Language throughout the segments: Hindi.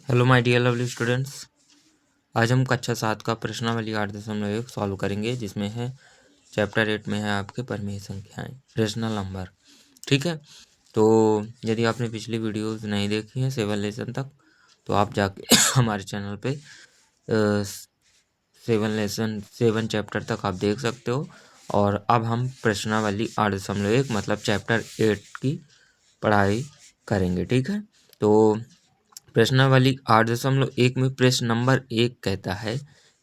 Hello my dear lovely students. आज हम कक्षा 7 का प्रश्नावली 8.1 सॉल्व करेंगे, जिसमें है चैप्टर 8 में है आपके परिमेय संख्याएं, रेशनल नंबर। ठीक है, तो यदि आपने पिछली वीडियोस नहीं देखी हैं 7 लेसन तक, तो आप जाके हमारे चैनल पे 7 चैप्टर तक आप देख सकते हो। और अब हम प्रश्नावली 8.1 मतलब चैप्टर 8 की पढ़ाई करेंगे। ठीक है, तो प्रश्नावली 8.1 में प्रश्न नंबर 1 कहता है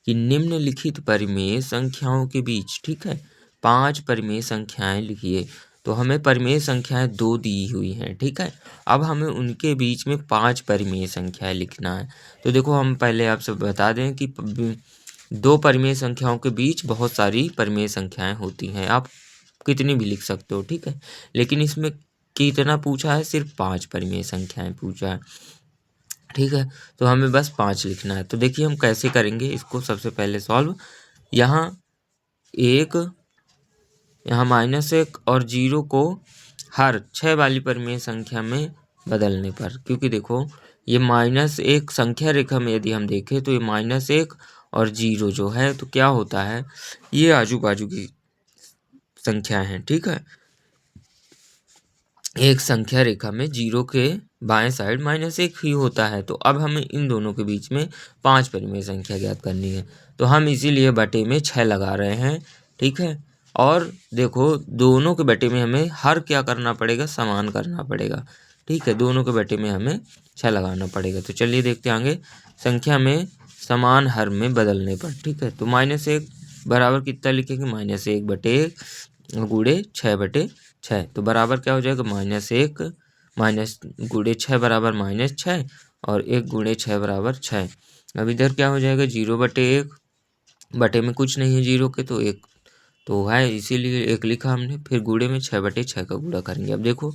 कि निम्नलिखित परिमेय संख्याओं के बीच, ठीक है, 5 परिमेय संख्याएं लिखिए। तो हमें परिमेय संख्याएं 2 दी हुई हैं। ठीक है, अब हमें उनके बीच में 5 परिमेय संख्याएं लिखना है। तो देखो, हम पहले आपसे बता दें कि 2 परिमेय संख्याओं के बीच बहुत सारी परिमेय संख्याएं होती हैं, आप कितनी भी लिख सकते हो। ठीक है, लेकिन इसमें कितना पूछा है, सिर्फ 5 परिमेय संख्याएं पूछा है। ठीक है, तो हमें बस 5 लिखना है। तो देखिए हम कैसे करेंगे इसको। सबसे पहले सॉल्व, यहाँ -1 और 0 को हर 6 वाली परिमेय संख्या में बदलने पर, क्योंकि देखो ये -1 संख्या रेखा में यदि हम देखें तो ये -1 और 0 जो है, तो क्या होता है, ये आजू बाजू की संख्या है। ठीक है, एक संख्या रेखा में 0 के बाएं साइड -1 ही होता है। तो अब हमें इन दोनों के बीच में 5 परिमेय संख्या ज्ञात करनी है, तो हम इसीलिए बटे में 6 लगा रहे हैं। ठीक है, और देखो दोनों के बटे में हमें हर क्या करना पड़ेगा, समान करना पड़ेगा। ठीक है, दोनों के बटे में हमें 6 लगाना पड़ेगा। तो चलिए देखते हैं आगे, संख्या में समान हर में बदलने पर। ठीक है, तो -1 बराबर कितना लिखेंगे, -1 बटे 1 गुणे 6 बटे 6। तो बराबर क्या हो जाएगा, -1 माइनस गुणे 6 बराबर -6 और 1 गुणे 6 बराबर 6। अब इधर क्या हो जाएगा, 0 बटे 1, बटे में कुछ नहीं है 0 के, तो 1 तो है, इसीलिए 1 लिखा हमने। फिर गुणे में 6 बटे 6 का गुणा करेंगे। अब देखो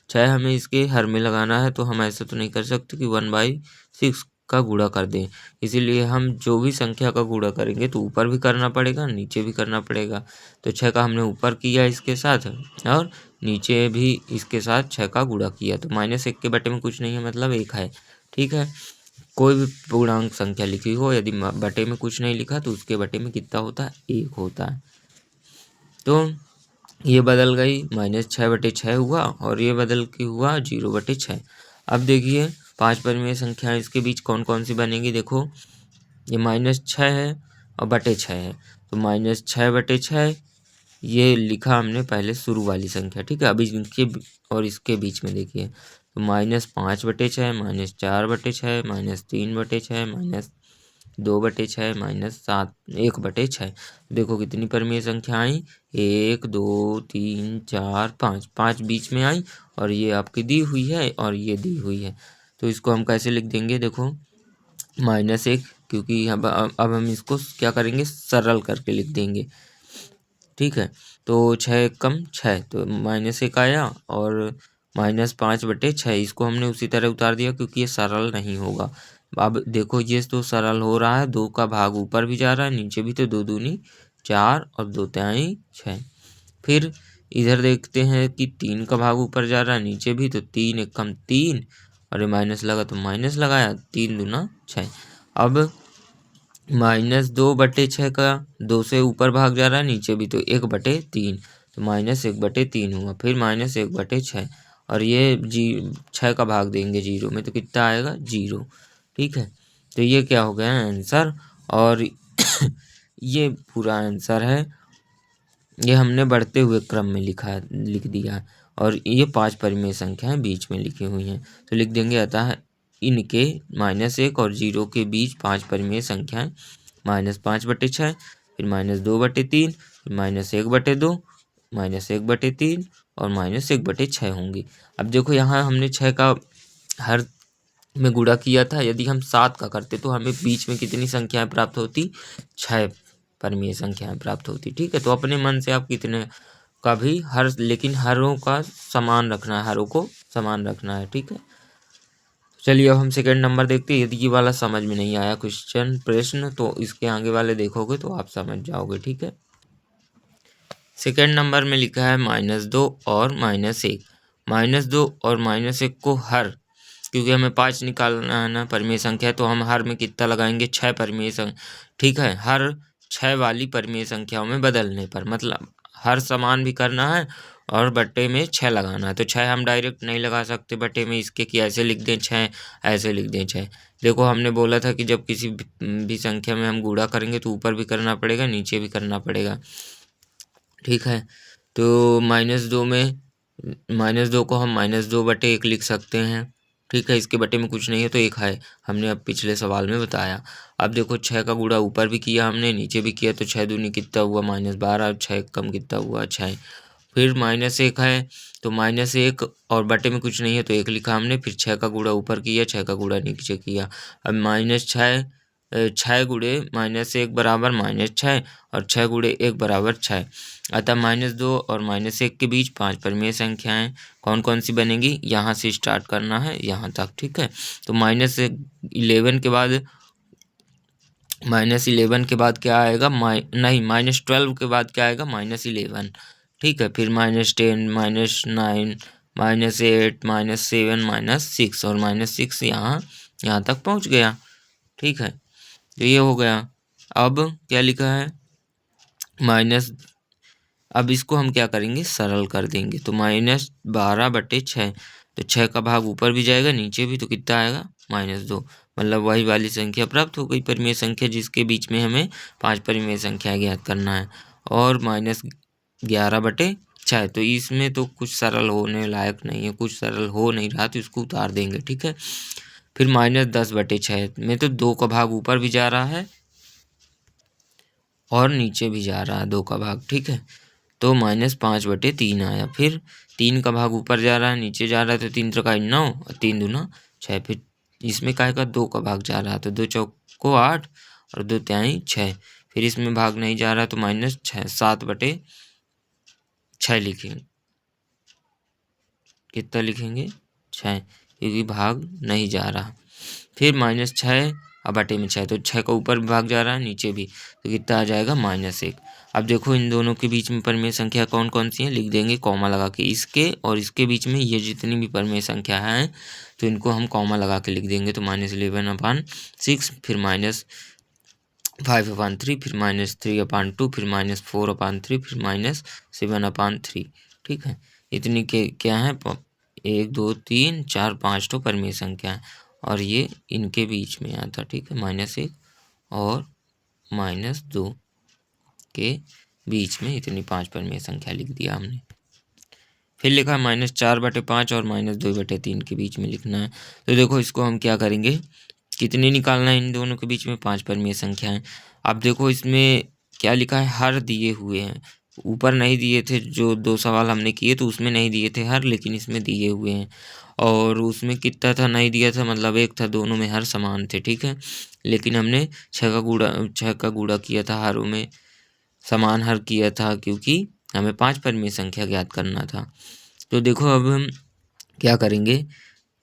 6 हमें इसके हर में लगाना है, तो हम ऐसा तो नहीं कर सकते कि 1/6 का गुणा कर दें। इसीलिए हम जो भी संख्या का गुणा करेंगे तो ऊपर भी करना पड़ेगा, नीचे भी करना पड़ेगा। तो 6 का हमने ऊपर किया इसके साथ, और नीचे भी इसके साथ 6 का गुणा किया। तो -1 के बटे में कुछ नहीं है, मतलब 1 है। ठीक है, कोई भी पूर्णांक संख्या लिखी हो, यदि बटे में कुछ नहीं लिखा तो उसके बटे में कितना होता है, 1 होता है। तो ये बदल गई, -6 बटे 6 हुआ, और ये बदल के हुआ 0 बटे 6। अब देखिए 5 परिमेय संख्याएं इसके बीच कौन कौन सी बनेगी। देखो ये -6 है और बटे 6 है, तो -6 बटे 6 ये लिखा हमने पहले शुरू वाली संख्या। ठीक है, अभी इनके और इसके बीच में देखिए, तो -5 बटे 6, -4 बटे 6, -3 बटे 6, -2 बटे 6, -7 1 बटे 6। देखो कितनी परिमेय संख्या आई, 1 2 3 4 5, 5 बीच में आई, और ये आपकी दी हुई है और ये दी हुई है। तो इसको हम कैसे लिख देंगे, देखो -1, क्योंकि अब हम इसको क्या करेंगे, सरल करके लिख देंगे। ठीक है, तो 6 कम 6, तो -1 आया, और -5 बटे 6 इसको हमने उसी तरह उतार दिया, क्योंकि ये सरल नहीं होगा। अब देखो ये तो सरल हो रहा है, 2 का भाग ऊपर भी जा रहा है, नीचे भी, तो 2 दूनी 4 और 2 तिहाई 6। फिर इधर देखते हैं कि 3 का भाग ऊपर जा रहा है, नीचे भी, तो 3 एकम 3, और ये माइनस लगा तो माइनस लगाया, 3 दूना 6। अब -2 बटे 6 का 2 से ऊपर भाग जा रहा है, नीचे भी, तो 1 बटे 3, तो -1 बटे 3 हुआ। फिर -1 बटे 6, और ये 6 का भाग देंगे 0 में, तो कितना आएगा, 0। ठीक है, तो ये क्या हो गया आंसर, और ये पूरा आंसर है। ये हमने बढ़ते हुए क्रम में लिख दिया, और ये 5 परिमेय संख्याएं बीच में लिखी हुई हैं। तो लिख देंगे, अतः इनके -1 और 0 के बीच 5 परिमेय संख्याएं -5 बटे 6, फिर -2 बटे 3, फिर -1 बटे 2, -1 बटे 3 और -1 बटे 6 होंगी। अब देखो यहाँ हमने 6 का हर में गुणा किया था, यदि हम 7 का करते तो हमें बीच में कितनी संख्याएं प्राप्त होती, 6 परिमेय संख्याएं प्राप्त होती। ठीक है, तो अपने मन से आप कितने का भी हर, लेकिन हरों का समान रखना है, हरों को समान रखना है। ठीक है, चलिए अब हम सेकंड नंबर देखते हैं। यदि ये वाला समझ में नहीं आया क्वेश्चन प्रश्न, तो इसके आगे वाले देखोगे तो आप समझ जाओगे। ठीक है, सेकंड नंबर में लिखा है -2 और -1। -2 और -1 को हर क्योंकि हमें 5 निकालना है ना परिमेय संख्या, तो हम हर में कितना लगाएंगे 6 परिमेय संख्या, ठीक है। हर 6 वाली परिमेय संख्याओं में बदलने पर, मतलब हर समान भी करना है और बट्टे में 6 लगाना है। तो 6 हम डायरेक्ट नहीं लगा सकते बट्टे में इसके कि ऐसे लिख दें 6, ऐसे लिख दें 6। देखो हमने बोला था कि जब किसी भी संख्या में हम गुणा करेंगे तो ऊपर भी करना पड़ेगा, नीचे भी करना पड़ेगा, ठीक है। तो -2 में -2 को हम -2/1 लिख सकते हैं, ठीक है। इसके बटे में कुछ नहीं है तो 1 है, हमने अब पिछले सवाल में बताया। अब देखो 6 का गुणा ऊपर भी किया हमने, नीचे भी किया, तो 6 दूनी कितना हुआ -12, 6 कम कितना हुआ 6। फिर -1 है तो -1 और बटे में कुछ नहीं है तो 1 लिखा हमने। फिर 6 का गुणा ऊपर किया, 6 का गुणा नीचे किया। अब -6 6 गुणे -1 बराबर -6 और 6 गुणे 1 बराबर 6। अतः -2 और -1 के बीच 5 परिमेय संख्याएं कौन कौन सी बनेगी, यहाँ से स्टार्ट करना है यहाँ तक, ठीक है। तो -11 के बाद -11 के बाद क्या आएगा, नहीं -12 के बाद क्या आएगा, -11, ठीक है। फिर -10 -9 -8 -7 -6 और -6 यहाँ तक पहुँच गया, ठीक है। तो ये हो गया। अब क्या लिखा है माइनस, अब इसको हम क्या करेंगे, सरल कर देंगे। तो -12/6, तो 6 का भाग ऊपर भी जाएगा नीचे भी, तो कितना आएगा -2, मतलब वही वाली संख्या प्राप्त हो गई परिमेय संख्या, जिसके बीच में हमें 5 परिमेय संख्या ज्ञात करना है। और -11/6, तो इसमें तो कुछ सरल होने लायक नहीं है, कुछ सरल हो नहीं रहा तो इसको उतार देंगे, ठीक है। फिर -10/6 में तो 2 का भाग ऊपर भी जा रहा है और नीचे भी जा रहा है 2 का भाग, ठीक है। तो -5/3 आया। फिर 3 का भाग ऊपर जा रहा है नीचे जा रहा है, तो 3 त्रिका 9 और 3 दूना 6। फिर इसमें काय का 2 का भाग जा रहा है, तो 2 चौको 8 और 2 तिहाई 6। फिर इसमें भाग नहीं जा रहा तो -6 7/6 लिखेंगे, कितना लिखेंगे 6, क्योंकि भाग नहीं जा रहा। फिर -6 अब बटे में 6, तो 6 का ऊपर भी भाग जा रहा है नीचे भी, तो कितना आ जाएगा -1। अब देखो इन दोनों के बीच में परिमेय संख्या कौन कौन सी है, लिख देंगे कॉमा लगा के। इसके और इसके बीच में ये जितनी भी परिमेय संख्या है तो इनको हम कॉमा लगा के लिख देंगे। तो -11/6, फिर -5/3, फिर -3/2, फिर -4/3, फिर -7/3, ठीक है। इतनी के क्या है 1 2 3 4 5 तो परिमेय संख्या है, और ये इनके बीच में आता, ठीक है। -1 और -2 के बीच में इतनी 5 परिमेय संख्या लिख दिया हमने। फिर लिखा -4/5 और -2/3 के बीच में लिखना है। तो देखो इसको हम क्या करेंगे, कितने निकालना है इन दोनों के बीच में, 5 परिमेय संख्याएं। अब देखो इसमें क्या लिखा है, हर दिए हुए हैं, ऊपर नहीं दिए थे, जो 2 सवाल हमने किए तो उसमें नहीं दिए थे हर, लेकिन इसमें दिए हुए हैं। और उसमें कितना था नहीं दिया था, मतलब 1 था, दोनों में हर समान थे, ठीक है। लेकिन हमने 6 का गुणा किया था, हरों में समान हर किया था, क्योंकि हमें 5 परिमेय संख्या ज्ञात करना था। तो देखो अब हम क्या करेंगे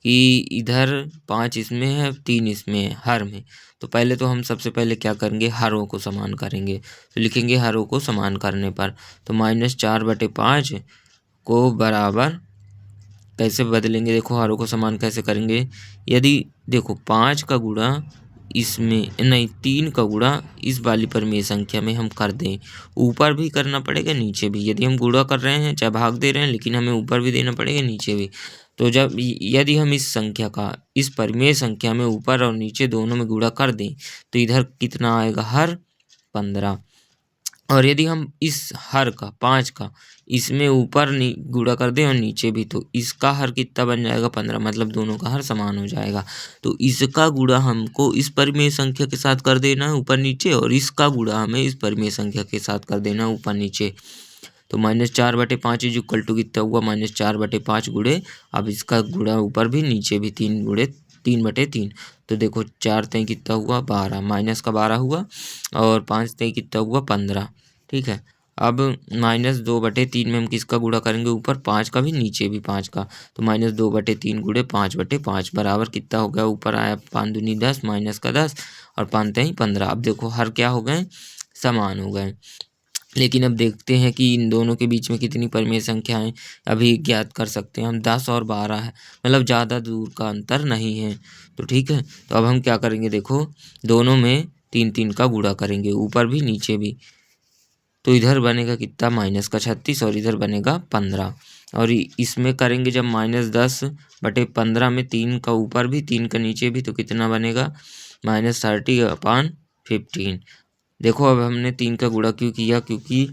कि इधर 5 इसमें है 3 इसमें है हर में, तो पहले तो हम सबसे पहले क्या करेंगे, हरों को समान करेंगे। तो लिखेंगे हरों को समान करने पर, तो -4/5 को बराबर कैसे बदलेंगे, देखो हरों को समान कैसे करेंगे। यदि देखो 5 का गुणा इसमें नहीं, 3 का गुणा इस वाली परिमेय संख्या में हम कर दें, ऊपर भी करना पड़ेगा नीचे भी। यदि हम गुणा कर रहे हैं चाहे भाग दे रहे हैं, लेकिन हमें ऊपर भी देना पड़ेगा नीचे भी। तो जब यदि हम इस संख्या का इस परिमेय संख्या में ऊपर और नीचे दोनों में गुणा कर दें तो इधर कितना आएगा, हर 15। और यदि हम इस हर का 5 का इसमें ऊपर गुणा कर दें और नीचे भी, तो इसका हर कितना बन जाएगा 15, मतलब दोनों का हर समान हो जाएगा। तो इसका गुणा हमको इस परिमेय संख्या के साथ कर देना है ऊपर नीचे, और इसका गुणा हमें इस परिमेय संख्या के साथ कर देना है ऊपर नीचे। तो -4/5 इज इक्वल टू कितना हुआ, -4/5 गुणे, अब इसका गुणा ऊपर भी नीचे भी 3 गुणे 3/3। तो देखो 4 तेई कितना हुआ 12, माइनस का 12 हुआ, और 5 तेई कितना हुआ 15, ठीक है। अब -2/3 में हम किसका गुणा करेंगे, ऊपर 5 का भी नीचे भी 5 का, तो -2/3 गुणे 5/5 बराबर कितना हो गया, ऊपर आया 5 दूनी 10, माइनस का 10 और 5 तेई 15। अब देखो हर क्या हो गए, समान हो गए। लेकिन अब देखते हैं कि इन दोनों के बीच में कितनी परिमेय संख्याएं अभी ज्ञात कर सकते हैं हम। 10 और 12 है, मतलब ज़्यादा दूर का अंतर नहीं है। तो ठीक है, तो अब हम क्या करेंगे, देखो दोनों में 3 का गुणा करेंगे, ऊपर भी नीचे भी। तो इधर बनेगा कितना, -36 और इधर बनेगा 15। और इसमें करेंगे जब -10/15 में 3 का ऊपर भी 3 का नीचे भी, तो कितना बनेगा, -30/15। देखो अब हमने 3 का गुणा क्यों किया, क्योंकि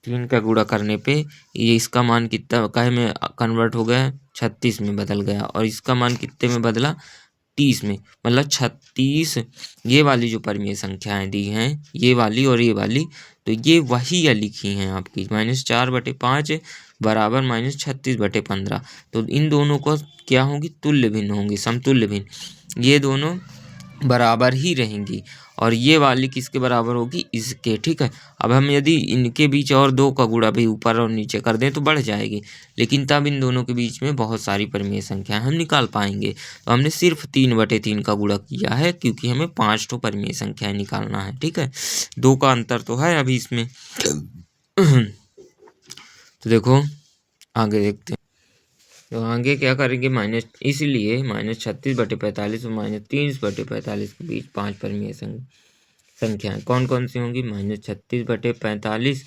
3 का गुणा करने पे ये इसका मान कितना काहे में कन्वर्ट हो गया, 36 में बदल गया, और इसका मान कितने में बदला, 30 में। मतलब 36 ये वाली जो परिमेय संख्याएं दी हैं, ये वाली और ये वाली, तो ये वही है लिखी हैं आपकी, -4/5 बराबर -36/15। तो इन दोनों को क्या होंगी, तुल्य भिन्न होंगी, समतुल्य भिन्न। ये दोनों बराबर ही रहेंगी और ये वाली किसके बराबर होगी, इसके। ठीक है, अब हम यदि इनके बीच और 2 का गुणा भी ऊपर और नीचे कर दें तो बढ़ जाएगी, लेकिन तब इन दोनों के बीच में बहुत सारी परिमेय संख्याएं हम निकाल पाएंगे। तो हमने सिर्फ 3/3 का गुणा किया है, क्योंकि हमें 5 तो परिमेय संख्याएं निकालना है। ठीक है, 2 का अंतर तो है अभी इसमें। तो देखो आगे देखते हैं। तो आगे क्या करेंगे, इसलिए -36/45 और -30/45 के बीच 5 परिमेय संख्याएं कौन कौन सी होंगी, -36/45।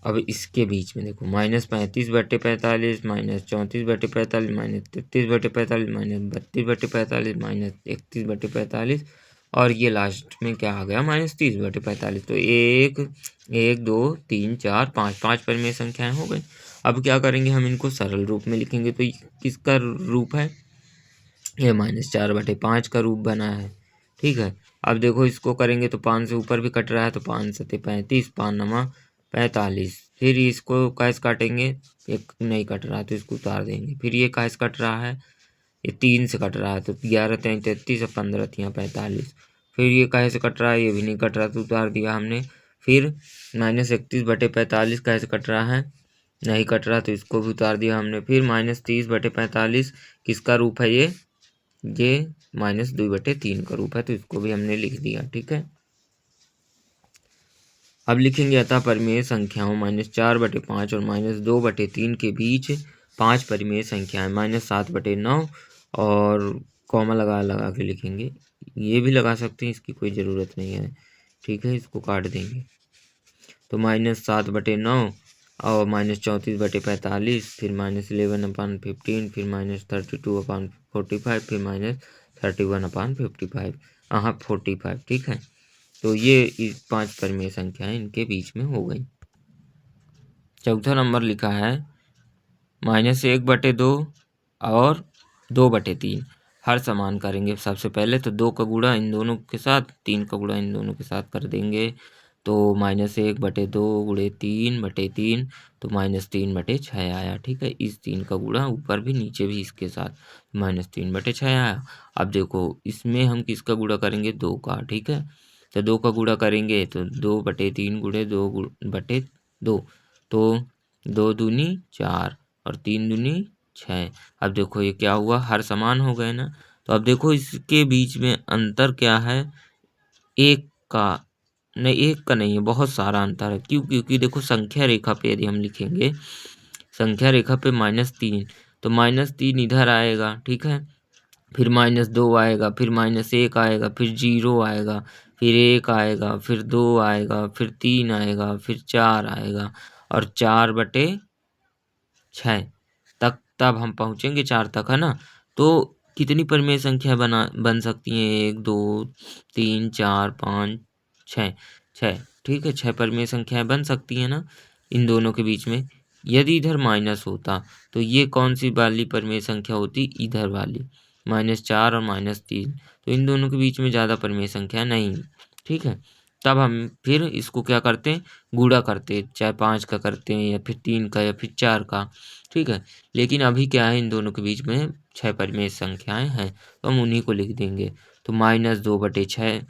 अब इसके बीच में देखो -35/45, -34/45, -33/45, -32/45, -31/45, और ये लास्ट में क्या आ गया, -30/45। तो 1 2 3 4 5 परिमेय संख्याएं हो गई। अब क्या करेंगे, हम इनको सरल रूप में लिखेंगे। तो किसका रूप है, ये -4/5 का रूप बना है। ठीक है, अब देखो इसको करेंगे तो 5 से ऊपर भी कट रहा है, तो 5 7 35, 5 9 45। फिर इसको कैसे काटेंगे, एक नहीं कट रहा है तो इसको उतार देंगे। फिर ये कैसे कट रहा है, ये 3 से कट रहा है, तो 11 3 33 और 15 3 45। फिर ये कैसे कट रहा है, ये भी नहीं कट रहा तो उतार दिया हमने। फिर -31/45 कैसे कट रहा है, नहीं कट रहा तो इसको भी उतार दिया हमने। फिर -30/45 किसका रूप है, ये -2/3 का रूप है, तो इसको भी हमने लिख दिया। ठीक है, अब लिखेंगे अतः परिमेय संख्याओं -4/5 और -2/3 के बीच 5 परिमेय संख्याएं, -7/9, और कॉमा लगा लगा के लिखेंगे। ये भी लगा सकते हैं, इसकी कोई ज़रूरत नहीं है। ठीक है, इसको काट देंगे। तो -7/9 और -34/45, फिर -11/15, फिर -32/45, फिर -31/55, 45। ठीक है, तो ये इस 5 परिमेय संख्याएं इनके बीच में हो गई। चौथा नंबर लिखा है -1/2 और 2/3 हर समान करेंगे। सबसे पहले तो 2 का गुणा इन दोनों के साथ, 3 का गुणा इन दोनों के साथ कर देंगे। तो -1/2 गुणे 3/3, तो -3/6 आया। ठीक है, इस 3 का गुणा ऊपर भी नीचे भी इसके साथ, -3/6 आया। अब देखो इसमें हम किसका गुणा करेंगे, 2 का। ठीक है, तो 2 का गुणा करेंगे तो 2/3 गुणे 2/2, तो 2 दूनी 4 और 3 दूनी 6। अब देखो ये क्या हुआ, हर समान हो गए ना। तो अब देखो इसके बीच में अंतर क्या है, एक का नहीं, एक का नहीं है, बहुत सारा अंतर है। क्यों, क्योंकि देखो संख्या रेखा पे यदि हम लिखेंगे, संख्या रेखा पे -3, तो -3 इधर आएगा। ठीक है, फिर -2 आएगा, फिर -1 आएगा, फिर 0 आएगा, फिर 1 आएगा, फिर 2 आएगा, फिर 3 आएगा, फिर 4 आएगा, और 4/6 तक तब हम पहुँचेंगे 4 तक, है ना। तो कितनी परिमेय संख्या बन सकती हैं, 1 2 3 4 5 6, 6। ठीक है, 6 परिमेय संख्याएं बन सकती हैं ना इन दोनों के बीच में। यदि इधर माइनस होता तो ये कौन सी वाली परिमेय संख्या होती, इधर वाली, -4 और -3। तो इन दोनों के बीच में ज़्यादा परिमेय संख्या नहीं। ठीक है, तब हम फिर इसको क्या करते हैं, गुणा करते, चाहे 5 का करते हैं या फिर 3 का या फिर 4 का। ठीक है, लेकिन अभी क्या है, इन दोनों के बीच में 6 परिमेय संख्याएं हैं, तो हम उन्हीं को लिख देंगे। तो -2/6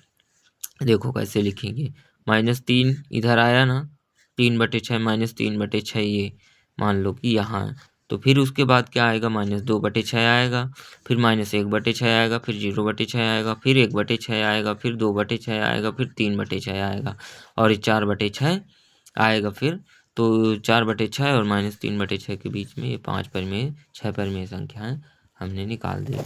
देखो कैसे लिखेंगे, -3 इधर आया ना, 3/6 -3/6 ये मान लो कि यहाँ है, तो फिर उसके बाद क्या आएगा, -2/6 आएगा, फिर -1/6 आएगा, फिर 0/6 आएगा, फिर 1/6 आएगा, फिर 2/6 आएगा, फिर 3/6 आएगा और ये 4/6 आएगा फिर। तो 4/6 और -3/6 के बीच में ये 5 परिमेय 6 परिमेय संख्याएं हमने निकाल दी।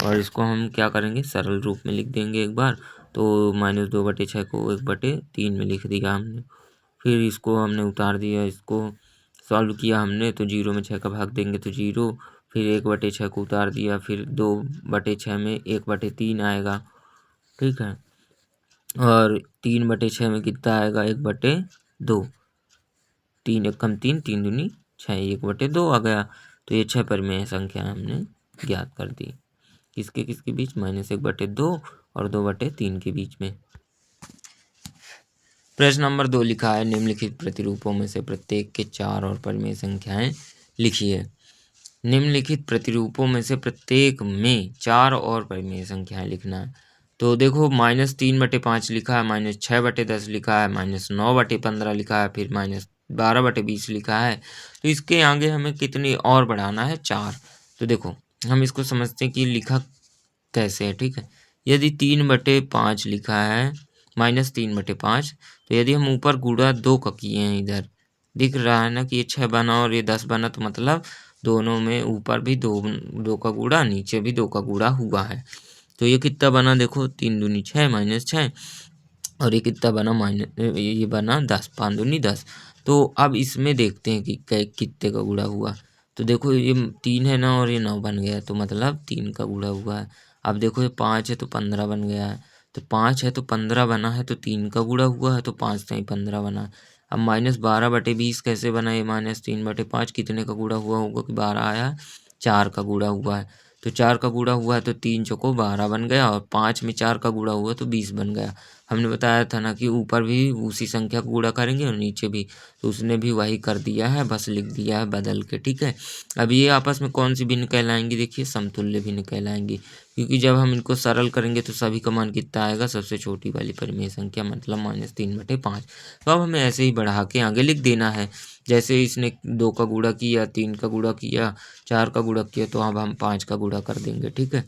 और इसको हम क्या करेंगे, सरल रूप में लिख देंगे एक बार। तो -2/6 को 1/3 में लिख दिया हमने, फिर इसको हमने उतार दिया, इसको सॉल्व किया हमने तो 0 में 6 का भाग देंगे तो 0, फिर 1/6 को उतार दिया, फिर 2/6 में 1/3 आएगा, ठीक है। और 3/6 में कितना आएगा, 1/2, 3 एकम 3, 3 दूनी 6, 1/2 आ गया। तो ये 6 परिमेय संख्या हमने ज्ञात कर दी, किसके किसके बीच, -1/2 और 2/3 के बीच में। प्रश्न नंबर 2 लिखा है, निम्नलिखित प्रतिरूपों में से प्रत्येक के 4 और परिमेय संख्याएं लिखिए। निम्नलिखित प्रतिरूपों में से प्रत्येक में 4 और परिमेय संख्याएं लिखना है। तो देखो -3/5 लिखा है, -6/10 लिखा है, -9/15 लिखा है, फिर -12/20 लिखा है। तो इसके आगे हमें कितनी और बढ़ाना है, 4। तो देखो हम इसको समझते हैं कि लिखा कैसे है, ठीक है। यदि 3/5 लिखा है, -3/5, तो यदि हम ऊपर गुणा 2 का किए हैं, इधर दिख रहा है ना कि ये 6 बना और ये 10 बना, तो मतलब दोनों में ऊपर भी 2 का गुणा, नीचे भी 2 का गुणा हुआ है। तो ये कितना बना, देखो 3 दूनी 6 -6, और ये कितना बना, ये बना 10, 5 दूनी 10। तो अब इसमें देखते हैं कि कितने का गुणा हुआ। तो देखो ये 3 है ना और ये 9 बन गया, तो मतलब 3 का गुणा हुआ है। अब देखो ये 5 है तो 15 बन गया है, तो 5 है तो 15 बना है, तो 3 का गुणा हुआ है, तो 5 नहीं 15 बना है। अब -12/20 कैसे बना, ये -3/5 कितने का गुणा हुआ होगा कि 12 आया, 4 का गुणा हुआ है। तो 4 का गुणा हुआ है तो 3 चौको 12 बन गया, और 5 में 4 का गुणा हुआ तो 20 बन गया। हमने बताया था ना कि ऊपर भी उसी संख्या को गुणा करेंगे और नीचे भी, तो उसने भी वही कर दिया है, बस लिख दिया है बदल के, ठीक है। अब ये आपस में कौन सी भिन्न कहलाएंगी, देखिए समतुल्य भिन्न कहलाएंगी, क्योंकि जब हम इनको सरल करेंगे तो सभी का मान कितना आएगा, सबसे छोटी वाली परिमेय संख्या, मतलब -3/5। तो अब हमें ऐसे ही बढ़ा के आगे लिख देना है। जैसे इसने 2 का गुणा किया, 3 का गुणा किया, 4 का गुणा किया, तो अब हम 5 का गुणा कर देंगे, ठीक है।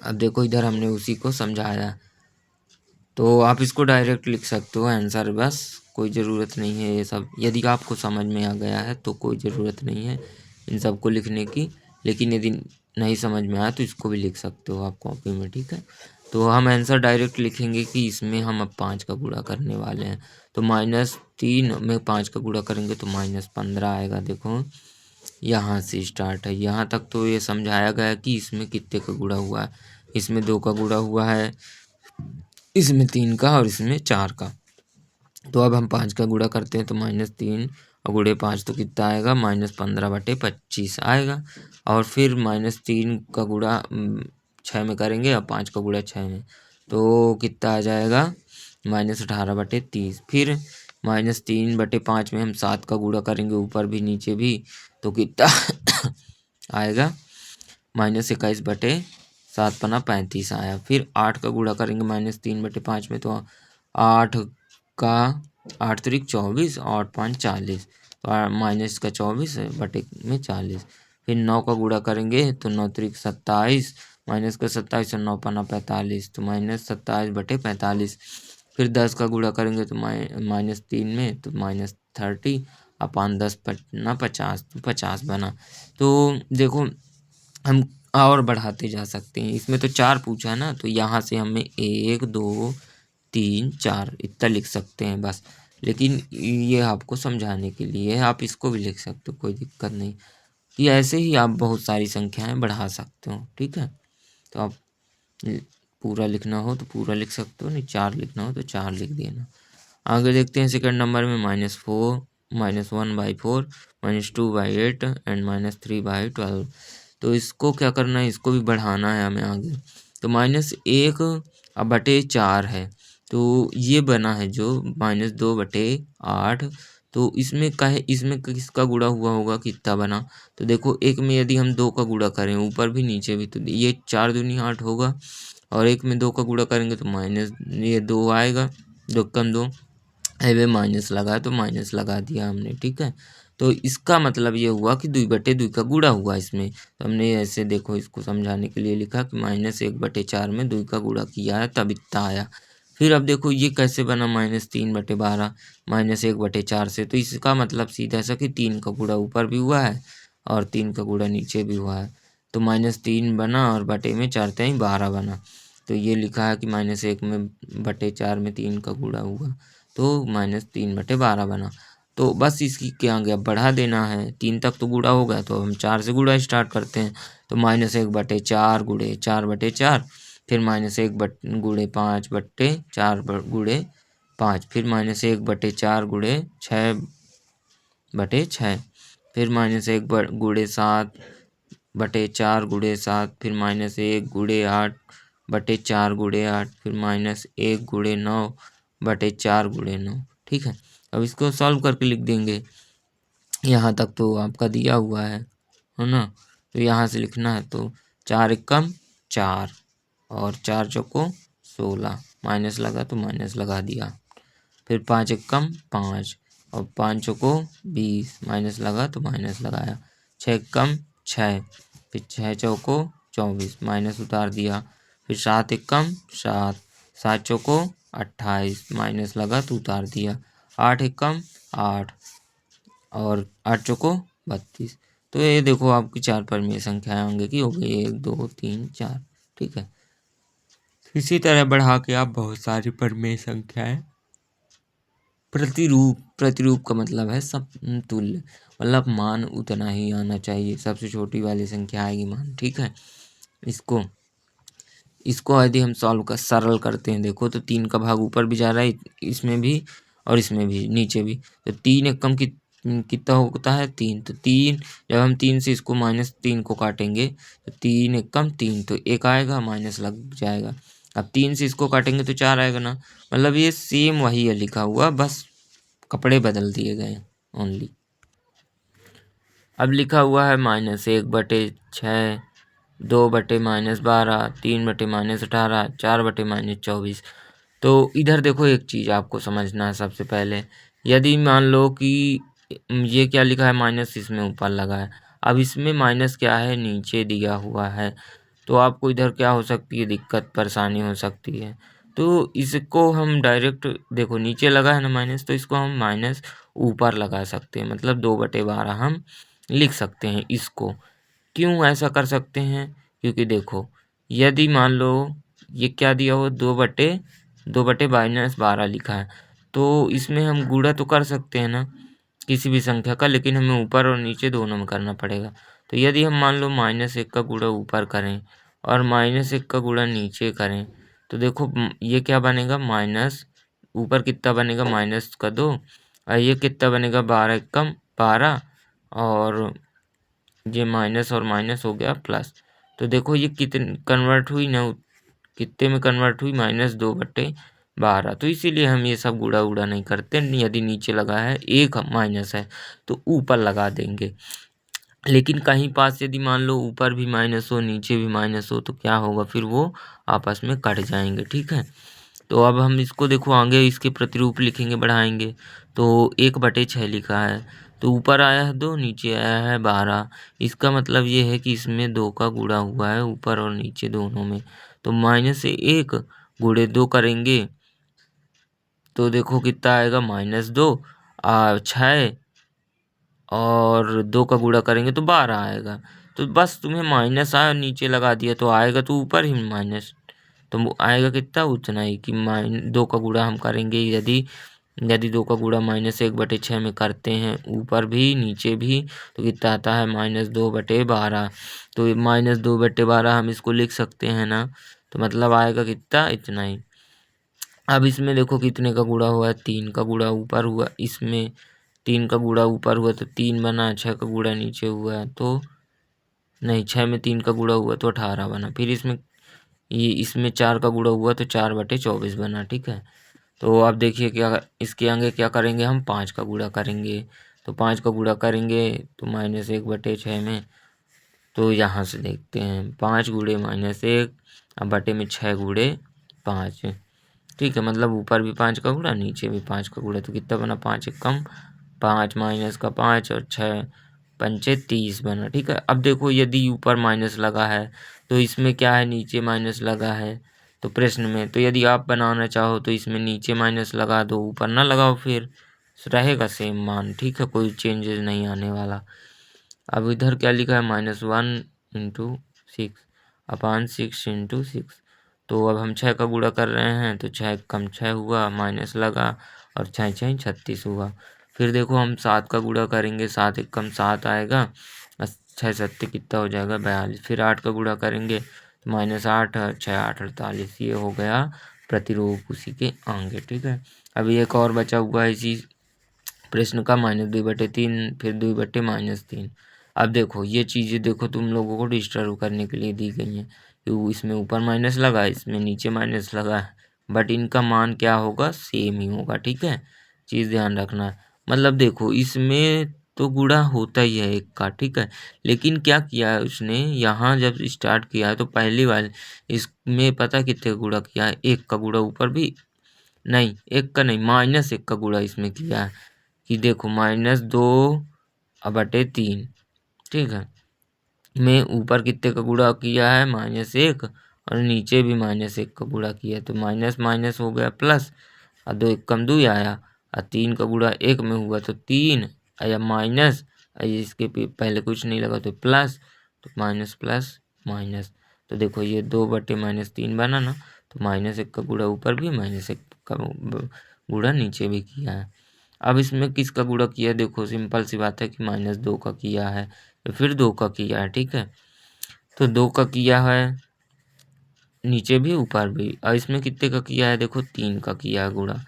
अब देखो इधर हमने उसी को समझाया, तो आप इसको डायरेक्ट लिख सकते हो आंसर, बस कोई ज़रूरत नहीं है ये सब। यदि आपको समझ में आ गया है तो कोई ज़रूरत नहीं है इन सब को लिखने की, लेकिन यदि नहीं समझ में आया तो इसको भी लिख सकते हो आप कॉपी में, ठीक है। तो हम आंसर डायरेक्ट लिखेंगे कि इसमें हम अब 5 का गुणा करने वाले हैं। तो -3 में 5 का गुणा करेंगे तो -15 आएगा। देखो यहाँ से स्टार्ट है, यहाँ तक तो ये समझाया गया कि इसमें कितने का गुणा हुआ है। इसमें 2 का गुणा हुआ है, इसमें 3 का और इसमें 4 का। तो अब हम 5 का गुणा करते हैं तो -3 और गुणे 5 तो कितना आएगा, -15/25 आएगा। और फिर -3 का गुणा 6 में करेंगे और 5 का गुणा 6 में, तो कितना आ जाएगा, -18/30। फिर -3/5 में हम 7 का गुणा करेंगे, ऊपर भी नीचे भी, तो कितना आएगा, -21/7 आया। फिर 8 का गुणा करेंगे -3/5 में, तो 8 का 8 त्रिक 24 और 5 40, तो माइनस का 24 बटे में 40। फिर 9 का गुणा करेंगे तो 9 त्रिक 27, माइनस का 27 और 9 पन्ना 45, तो -27/45। फिर 10 का गुणा करेंगे तो -3 में तो -30, और 5 10 पन्ना 50, तो 50 बना। तो देखो हम और बढ़ाते जा सकते हैं, इसमें तो 4 पूछा है ना, तो यहाँ से हमें 1 2 3 4 इतना लिख सकते हैं बस। लेकिन ये आपको समझाने के लिए है, आप इसको भी लिख सकते हो, कोई दिक्कत नहीं। ये ऐसे ही आप बहुत सारी संख्याएं बढ़ा सकते हो, ठीक है। तो आप पूरा लिखना हो तो पूरा लिख सकते हो, नहीं 4 लिखना हो तो 4 लिख देना। आगे देखते हैं सेकंड नंबर में -4, -1/4, -2/8 एंड -3/12। तो इसको क्या करना है, इसको भी बढ़ाना है हमें आगे। तो -1/4 है, तो ये बना है जो -2/8। तो इसमें किसका गुणा हुआ होगा, कितना बना। तो देखो एक में यदि हम 2 का गुणा करें, ऊपर भी नीचे भी, तो ये 4 दूनी 8 होगा, और एक में 2 का गुणा करेंगे तो ये 2 आएगा, 2 कम 2 है, माइनस लगा तो माइनस लगा दिया हमने, ठीक है। तो इसका मतलब ये हुआ कि 2/2 का गुणा हुआ इसमें। तो हमने ऐसे देखो इसको समझाने के लिए लिखा कि -1/4 में 2 का गुणा किया है तब इतना आया। फिर अब देखो ये कैसे बना -3/12 -1/4 से, तो इसका मतलब सीधा सा कि 3 का गुणा ऊपर भी हुआ है और 3 का गुणा नीचे भी हुआ है। तो -3 बना और बटे में 4 3 12 बना। तो ये लिखा है कि -1/4 में 3 का गुणा हुआ तो -3/12 बना। तो बस इसकी क्या आगे अब बढ़ा देना है, 3 तक तो गुणा हो गया तो हम 4 से गुणा स्टार्ट करते हैं। तो -1/4 गुणे 4/4, फिर -1 गुणे 5/4 गुणे 5, फिर -1/4 गुणे 6/6, फिर -1 गुणे 7/4 गुणे 7, फिर -1 गुणे 8/4 गुणे 8, फिर -1 गुणे 9/4 गुणे 9। ठीक है, अब इसको सॉल्व करके लिख देंगे। यहाँ तक तो आपका दिया हुआ है ना। तो यहाँ से लिखना है तो 4 एकम 4 और 4 चौको 16, माइनस लगा तो माइनस लगा दिया। फिर 5 एकम 5 और 5 चौको 20, माइनस लगा तो माइनस लगाया। 6 एकम 6, फिर 6 चौको 24, माइनस उतार दिया। फिर 7 एकम 7, 7 चौको 28, माइनस लगा तो उतार दिया। 8 एकम 8 और 8 चौको 32। तो ये देखो आपकी 4 परिमेय संख्याएं अंक की हो गई, 1 2 3 4। ठीक है, इसी तरह बढ़ा के आप बहुत सारी परिमेय संख्याएं, प्रतिरूप का मतलब है समतुल्य, मतलब मान उतना ही आना चाहिए, सबसे छोटी वाली संख्या आएगी मान। ठीक है, इसको यदि हम सरल करते हैं देखो तो 3 का भाग ऊपर भी जा रहा है इसमें भी और इसमें भी नीचे भी। तो 3 एकम कितना होता है 3, तो 3 जब हम 3 से इसको -3 को काटेंगे तो 3 एकम 3, तो 1 आएगा माइनस लग जाएगा। अब 3 से इसको काटेंगे तो 4 आएगा ना, मतलब ये सेम वही है लिखा हुआ, बस कपड़े बदल दिए गए ओनली। अब लिखा हुआ है -1/6, 2/-12, 3/-18, 4/-24। तो इधर देखो एक चीज़ आपको समझना है सबसे पहले, यदि मान लो कि ये क्या लिखा है माइनस इसमें ऊपर लगा है, अब इसमें माइनस क्या है नीचे दिया हुआ है, तो आपको इधर क्या हो सकती है दिक्कत परेशानी हो सकती है। तो इसको हम डायरेक्ट देखो नीचे लगा है ना माइनस, तो इसको हम माइनस ऊपर लगा सकते हैं, मतलब 2/12 हम लिख सकते हैं इसको। क्यों ऐसा कर सकते हैं, क्योंकि देखो यदि मान लो ये क्या दिया हो 2/12 लिखा है, तो इसमें हम गुणा तो कर सकते हैं ना किसी भी संख्या का, लेकिन हमें ऊपर और नीचे दोनों में करना पड़ेगा। तो यदि हम मान लो -1 का गुणा ऊपर करें और -1 का गुणा नीचे करें, तो देखो ये क्या बनेगा माइनस, ऊपर कितना बनेगा -2 और ये कितना बनेगा 12 एकम 12 और ये माइनस और माइनस हो गया प्लस। तो देखो ये कितने कन्वर्ट हुई ना, कितने में कन्वर्ट हुई -2/12। तो इसीलिए हम ये सब गुणा उड़ा नहीं करते, यदि नीचे लगा है एक माइनस है तो ऊपर लगा देंगे। लेकिन कहीं पास यदि मान लो ऊपर भी माइनस हो नीचे भी माइनस हो तो क्या होगा, फिर वो आपस में कट जाएंगे। ठीक है, तो अब हम इसको देखो आगे इसके प्रतिरूप लिखेंगे बढ़ाएंगे। तो 1/6 लिखा है, तो ऊपर आया है 2 नीचे आया है 12, इसका मतलब ये है कि इसमें 2 का गुणा हुआ है ऊपर और नीचे दोनों में। तो -1 गुणे 2 करेंगे तो देखो कितना आएगा -2 6 और 2 का गुणा करेंगे तो 12 आएगा। तो बस तुम्हें माइनस आया नीचे लगा दिया तो आएगा तो ऊपर ही माइनस, तो आएगा कितना उतना ही कि 2 का गुणा हम करेंगे, यदि 2 का गुणा -1/6 में करते हैं ऊपर भी नीचे भी तो कितना आता है -2/12। तो -2/12 हम इसको लिख सकते हैं ना, तो मतलब आएगा कितना इतना ही। अब इसमें देखो कितने का गुणा हुआ है 3 का गुणा ऊपर हुआ, इसमें 3 का गुणा ऊपर हुआ तो 3 बना, 6 का गुणा नीचे हुआ तो नहीं 6 में 3 का गुणा हुआ तो 18 बना, फिर इसमें 4 का गुणा हुआ तो 4/24 बना। ठीक है, तो अब देखिए क्या इसके आगे क्या करेंगे हम 5 का गुणा करेंगे, तो 5 का गुणा करेंगे तो -1/6 में, तो यहाँ से देखते हैं 5 गुणे -1 अब बटे में 6 गुणे 5। ठीक है, मतलब ऊपर भी 5 का गुणा नीचे भी 5 का गुणा, तो कितना बना 5 एकम 5 माइनस का 5 और 6 पंचे 30 बना। ठीक है, अब देखो यदि ऊपर माइनस लगा है तो इसमें क्या है, नीचे माइनस लगा है। तो प्रश्न में, तो यदि आप बनाना चाहो तो इसमें नीचे माइनस लगा दो, ऊपर ना लगाओ, फिर रहेगा सेम मान। ठीक है, कोई चेंजेस नहीं आने वाला। अब इधर क्या लिखा है, -1 इंटू 6 अपान 6 इंटू 6। तो अब हम 6 का गुणा कर रहे हैं तो 6 कम 6 हुआ, माइनस लगा और 6 6 36 हुआ। फिर देखो हम 7 का गुणा करेंगे, 7 एक कम 7 आएगा, 6 सत्ते कितना हो जाएगा 42। फिर 8 का गुणा करेंगे तो -8 6 8 48। ये हो गया प्रतिरूप उसी के आगे। ठीक है, अभी एक और बचा हुआ है इसी प्रश्न का, -2/3 फिर 2/-3। अब देखो ये चीज़ें देखो तुम लोगों को डिस्टर्ब करने के लिए दी गई हैं कि इसमें ऊपर माइनस लगा है, इसमें नीचे माइनस लगा है, बट इनका मान क्या होगा, सेम ही होगा। ठीक है, चीज़ ध्यान रखना है। मतलब देखो इसमें तो गुणा होता ही है एक का। ठीक है, लेकिन क्या किया है उसने, यहाँ जब स्टार्ट किया है तो पहली बार इसमें पता कितने का गुणा किया है, एक का गुणा ऊपर भी नहीं, एक का नहीं, -1 का गुणा इसमें किया है कि देखो -2/3। ठीक है, में ऊपर कितने का गुणा किया है, -1, और नीचे भी -1 का गुणा किया है। तो माइनस माइनस हो गया प्लस, और 2 एक कम 2 आया, और 3 का गुणा 1 में हुआ तो 3 आया माइनस, इसके पहले कुछ नहीं लगा तो प्लस, तो माइनस प्लस माइनस। तो देखो ये 2/-3 बना ना, तो -1 का गुणा ऊपर भी, -1 का गुणा नीचे भी किया है। अब इसमें किसका गुणा किया है, देखो सिंपल सी बात है कि -2 का किया है, तो फिर 2 का किया है। ठीक है, तो 2 का किया है नीचे भी ऊपर भी, और इसमें कितने का किया है, देखो 3 का किया है गुणा।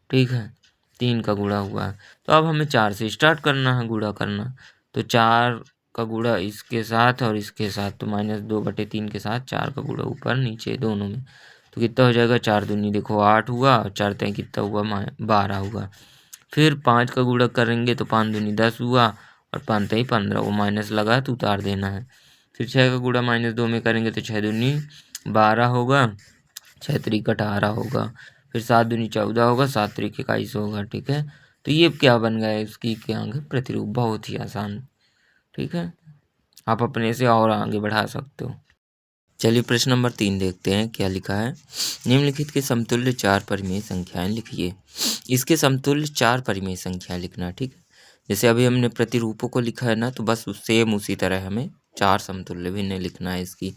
ठीक है, 3 का गुणा हुआ है। तो अब हमें 4 से स्टार्ट करना है गुणा करना। तो 4 का गुणा इसके साथ और इसके साथ, तो -2/3 के साथ 4 का गुणा ऊपर नीचे दोनों में, तो कितना हो जाएगा, 4 दूनी देखो 8 हुआ, और 4 तय कितना हुआ, 12 हुआ। फिर 5 का गुणा करेंगे तो 5 दूनी 10 हुआ, और 5 तय 15, वो माइनस लगा तो उतार देना है। फिर 6 का गुणा -2 में करेंगे तो 6 दूनी 12 होगा, 6 त्रिक 18 होगा। फिर 7 दूनी 14 होगा, 7 त्रिक 21 होगा। ठीक है, तो ये क्या बन गया है, इसकी के आगे प्रतिरूप। बहुत ही आसान। ठीक है, आप अपने से और आगे बढ़ा सकते हो। चलिए प्रश्न नंबर 3 देखते हैं क्या लिखा है। निम्नलिखित के समतुल्य 4 परिमेय संख्याएं लिखिए। इसके समतुल्य 4 परिमेय संख्या लिखना। ठीक है, जैसे अभी हमने प्रतिरूपों को लिखा है ना, तो बस सेम उसी तरह हमें 4 समतुल्य भिन्न लिखना है, इसकी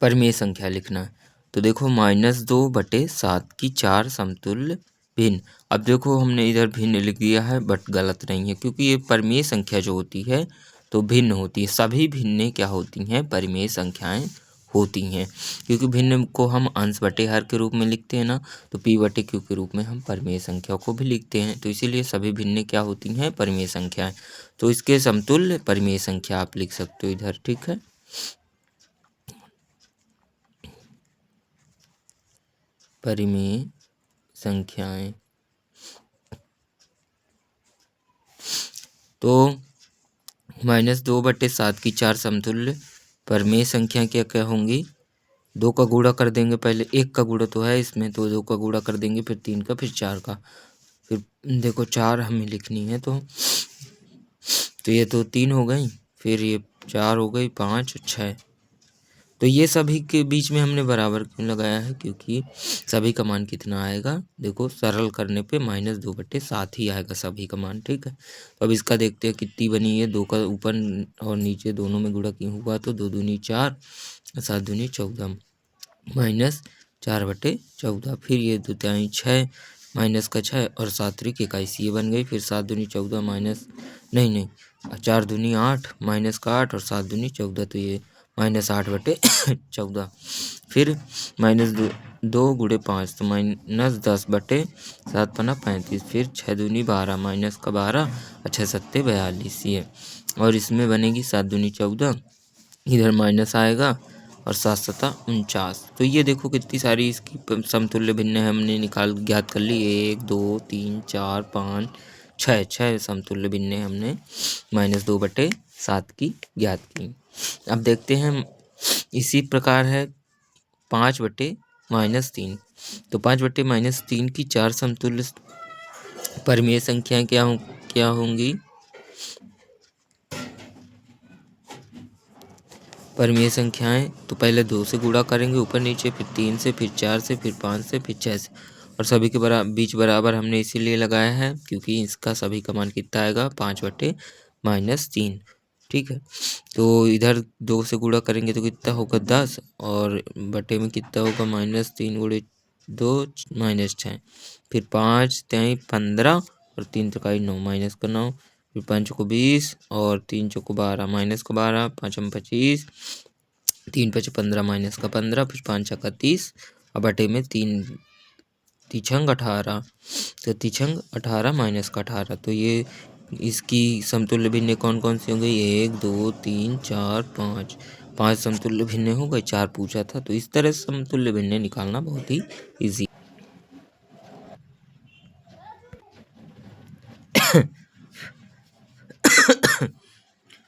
परिमेय संख्या लिखना है। तो देखो -2/7 की 4 समतुल्य भिन्न। अब देखो हमने इधर भिन्न लिख दिया है, बट गलत नहीं है, क्योंकि ये परिमेय संख्या जो होती है तो भिन्न होती है। सभी भिन्नें क्या होती हैं, परिमेय संख्याएं होती हैं। क्योंकि भिन्न को हम अंश बटे हर के रूप में लिखते हैं ना, तो p/q के रूप में हम परिमेय संख्या को भी लिखते हैं। तो इसीलिए सभी भिन्नें क्या होती हैं, परिमेय संख्याएं। तो इसके समतुल्य परिमेय संख्या आप लिख सकते हो इधर। ठीक है, परिमेय संख्याएं। तो -2/7 की 4 समतुल्य परिमेय संख्या क्या क्या होंगी, 2 का गुणा कर देंगे, पहले 1 का गुणा तो है इसमें, तो 2 का गुणा कर देंगे, फिर 3 का, फिर 4 का। फिर देखो 4 हमें लिखनी है, तो ये तो 3 हो गई, फिर ये 4 हो गई, 5 6। तो ये सभी के बीच में हमने बराबर क्यों लगाया है, क्योंकि सभी का मान कितना आएगा, देखो सरल करने पे -2/7 ही आएगा सभी का मान। ठीक है, तो अब इसका देखते हैं कितनी बनी है। 2 का ऊपर और नीचे दोनों में गुणा क्यों हुआ, तो 2 दूनी 4, 7 दूनी 14, -4/14। फिर ये 2 तिहाई 6, माइनस का 6 और 7 त्रिक 21, ये बन गई। फिर 7 दूनी 14 माइनस नहीं 4 दूनी 8, माइनस का 8 और 7 दूनी 14, तो ये -8/14। फिर -2 गुणे 5, तो -10/7 पना 35। फिर 6 दूनी 12, माइनस का 12 और 6 सत्ते 42, ये। और इसमें बनेगी 7 दूनी 14, इधर माइनस आएगा, और 7 सता 49। तो ये देखो कितनी सारी इसकी समतुल्य भिन्न हमने ज्ञात कर ली। 1 2 3 4 5 6 समतुल्य भिन्न हमने -2/7 की ज्ञात की। अब देखते हैं इसी प्रकार है 5/-3। तो 5/-3 की 4 समतुल्य परिमेय संख्याएं क्या होंगी? परिमेय संख्याएं तो पहले 2 से गुणा करेंगे ऊपर नीचे, फिर 3 से, फिर 4 से, फिर 5 से, फिर 6 से, और सभी के बीच बराबर हमने इसीलिए लगाया है क्योंकि इसका सभी का मान कितना आएगा, 5/-3। ठीक है, तो इधर 2 से गुणा करेंगे तो कितना होगा, 10, और बटे में कितना होगा, -3 × 2 -6, फिर 5×3 = 15 और 3×3 = 9, -9, फिर 5×4 = 20 और 3×4 = 12, -12, 5×5 = 3×5 = 15, -15, फिर 5×6 = 30 और बटे में 3 3×6 = 18, तो 3×6 = 18 -18, तो ये इसकी समतुल्य भिन्नें कौन कौन सी होंगी, 1 2 3 4 5, 5 समतुल्य भिन्नें हो गई, 4 पूछा था, तो इस तरह समतुल्य भिन्नें निकालना बहुत ही ईजी।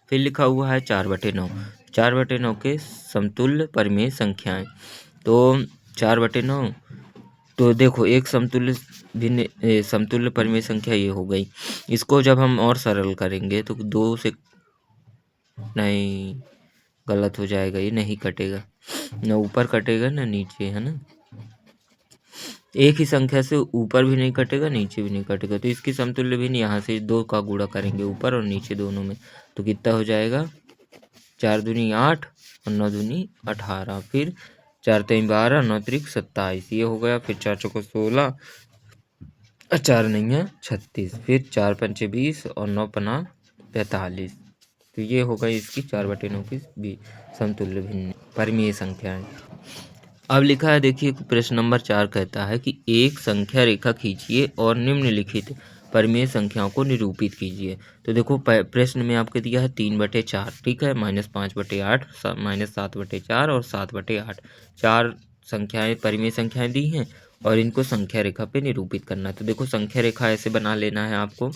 फिर लिखा हुआ है 4/9, 4/9 के समतुल्य परिमेय संख्याएं, तो 4/9, तो देखो एक समतुल्य परिमेय संख्या ये हो गई, इसको जब हम और सरल करेंगे तो 2 से, नहीं गलत हो जाएगा, ये नहीं कटेगा, ना ऊपर कटेगा ना नीचे, है ना, एक ही संख्या से ऊपर भी नहीं कटेगा नीचे भी नहीं कटेगा, तो इसकी समतुल्य भी नहीं, यहाँ से 2 का गुणा करेंगे ऊपर और नीचे दोनों में, तो कितना हो जाएगा, 4 दूनी 8 और 9 दूनी 18, फिर 4 3 12, 9 3 27, ये हो गया, फिर 4 चौको 16, 4 नहीं है 36, फिर 4 पंचे 20 और 9 पना 45, तो ये हो गई इसकी 4/9 की समतुल्य भिन्न परिमेय संख्याएं। अब लिखा है, देखिए प्रश्न नंबर 4 कहता है कि एक संख्या रेखा खींचिए और निम्नलिखित परिमेय संख्याओं को निरूपित कीजिए। तो देखो प्रश्न में आपको दिया है 3/4, ठीक है, -5/8, -7/4 और 7/8, 4 संख्याएं परिमेय संख्याएं दी हैं और इनको संख्या रेखा पे निरूपित करना है। तो देखो संख्या रेखा ऐसे बना लेना है आपको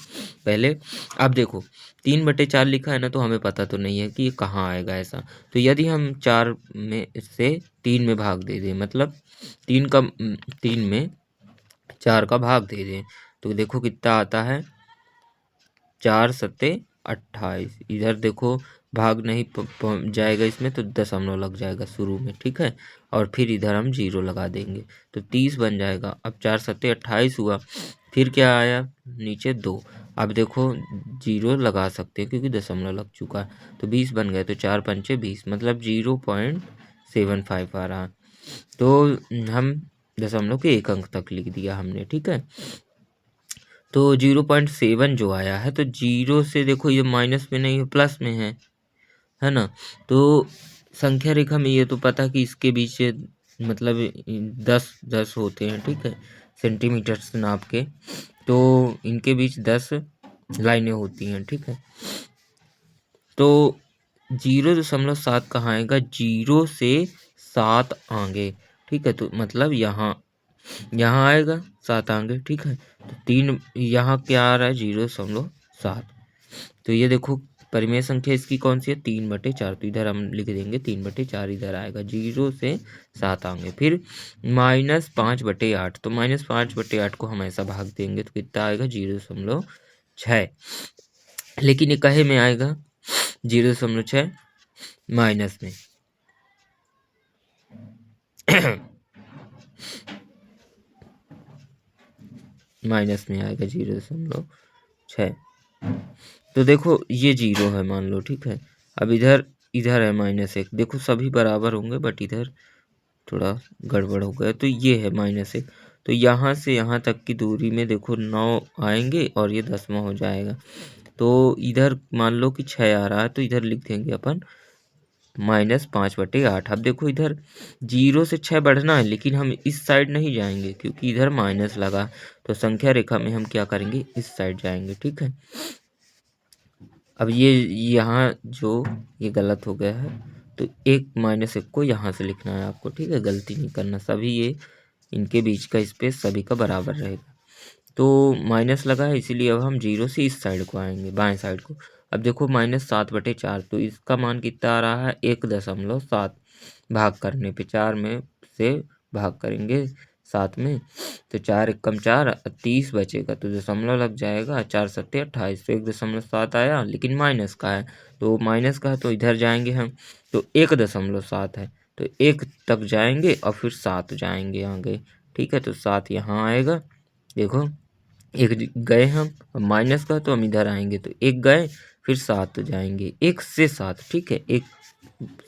पहले। अब देखो 3/4 लिखा है ना, तो हमें पता तो नहीं है कि ये कहाँ आएगा ऐसा, तो यदि हम 4 में से 3 में भाग दे दें, मतलब 3 में 4 का भाग दे दें, तो देखो कितना आता है, 4 7 28, इधर देखो भाग नहीं जाएगा इसमें, तो दशमलव लग जाएगा शुरू में, ठीक है, और फिर इधर हम 0 लगा देंगे तो 30 बन जाएगा। अब 4 7 28 हुआ, फिर क्या आया नीचे 2, अब देखो 0 लगा सकते हैं क्योंकि दशमलव लग चुका है, तो 20 बन गए, तो 4 पंचे 20, मतलब 0.75 आ रहा, तो हम दशमलव के 1 अंक तक लिख दिया हमने, ठीक है, तो 0.7 जो आया है, तो 0 से देखो ये माइनस में नहीं है, प्लस में है ना, तो संख्या रेखा में ये तो पता कि इसके बीच मतलब 10 होते हैं, ठीक है, सेंटीमीटर से नाप के, तो इनके बीच 10 लाइनें होती हैं, ठीक है, तो 0.7 कहाँ आएगा, 0 से 7 आगे, ठीक है, तो मतलब यहाँ आएगा 7 आगे, ठीक है, तो 3 यहाँ क्या आ रहा है, 0.7, तो ये देखो परिमेय संख्या इसकी कौन सी है, 3/4, तो इधर हम लिख देंगे 3/4, इधर आएगा 0 से 7 आएंगे, फिर -5/8, तो -5/8 को हम ऐसा भाग देंगे तो कितना आएगा, 0.6, लेकिन ये कहे में आएगा 0.6 माइनस में माइनस में आएगा 0.6, तो देखो ये 0 है मान लो, ठीक है, अब इधर है -1, देखो सभी बराबर होंगे बट इधर थोड़ा गड़बड़ हो गया, तो ये है -1, तो यहाँ से यहाँ तक की दूरी में देखो 9 आएंगे और ये 10वां हो जाएगा, तो इधर मान लो कि 6 आ रहा है, तो इधर लिख देंगे अपन -5/8। अब देखो इधर 0 से 6 बढ़ना है, लेकिन हम इस साइड नहीं जाएंगे क्योंकि इधर माइनस लगा, तो संख्या रेखा में हम क्या करेंगे, इस साइड जाएंगे, ठीक है, अब ये यहाँ जो ये गलत हो गया है, तो -1 को यहाँ से लिखना है आपको, ठीक है, गलती नहीं करना, सभी ये इनके बीच का स्पेस सभी का बराबर रहेगा, तो माइनस लगा है इसीलिए अब हम 0 से इस साइड को आएंगे, बाएं साइड को, अब देखो -7/4, तो इसका मान कितना आ रहा है, 1.7, भाग करने पे 4 में से भाग करेंगे साथ में, तो 4 एकम 4, 30 बचेगा तो दशमलव लग जाएगा, 4 सत्ते 28, तो 1.7 आया, लेकिन माइनस का है, तो माइनस का है तो इधर जाएंगे हम, तो 1.7 है, तो 1 तक जाएंगे और फिर 7 जाएंगे आगे। ठीक है, तो 7 यहाँ आएगा, देखो 1 गए हम, माइनस का तो हम इधर आएंगे, तो 1 गए, फिर 7 जाएंगे, 1 से 7, ठीक है, 1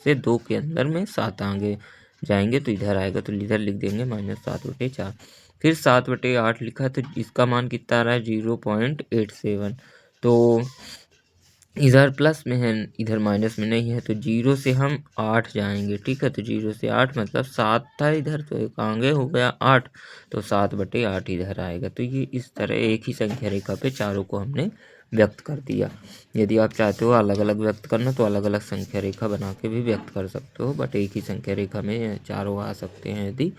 से 2 के अंदर में 7 आगे जाएंगे, तो इधर आएगा, तो इधर लिख देंगे -7/4। फिर 7/8 लिखा, तो इसका मान कितना आ रहा है 0.87, तो इधर प्लस में है, इधर माइनस में नहीं है, तो 0 से हम 8 जाएंगे। ठीक है, तो 0 से 8 मतलब 7 था इधर, तो एक आगे हो गया 8, तो 7/8 इधर आएगा। तो ये इस तरह एक ही संख्या रेखा पे चारों को हमने व्यक्त कर दिया। यदि आप चाहते हो अलग अलग व्यक्त करना तो अलग अलग संख्या रेखा बना के भी व्यक्त कर सकते हो, बट एक ही संख्या रेखा में चारों आ सकते हैं, यदि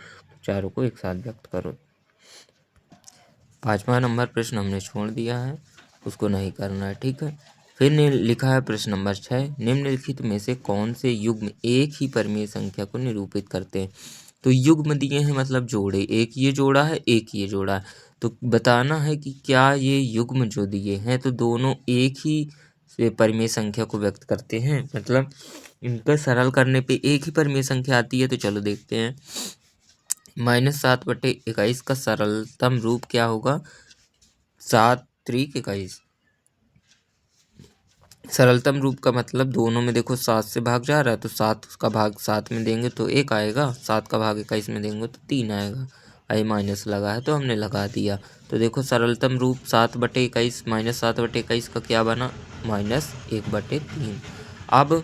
चारों को एक साथ व्यक्त करो। 5वां नंबर प्रश्न हमने छोड़ दिया है, उसको नहीं करना है। ठीक है, फिर ने लिखा है प्रश्न नंबर 6, निम्नलिखित में से कौन से युग्म एक ही परिमेय संख्या को निरूपित करते हैं। तो युग्म दिए हैं मतलब जोड़े, एक ये जोड़ा है, एक ये जोड़ा है, तो बताना है कि क्या ये युग्म जो दिए हैं तो दोनों एक ही से परिमेय संख्या को व्यक्त करते हैं, मतलब इनका सरल करने पे एक ही परिमेय संख्या आती है। तो चलो देखते हैं, -7/21 का सरलतम रूप क्या होगा, 7×21। सरलतम रूप का मतलब दोनों में देखो 7 से भाग जा रहा है, तो 7 का भाग 7 में देंगे तो 1 आएगा, 7 का भाग 21 में देंगे तो 3 आएगा। आई माइनस लगा है तो हमने लगा दिया, तो देखो सरलतम रूप 7/21 -7/21 का क्या बना, -1/3। अब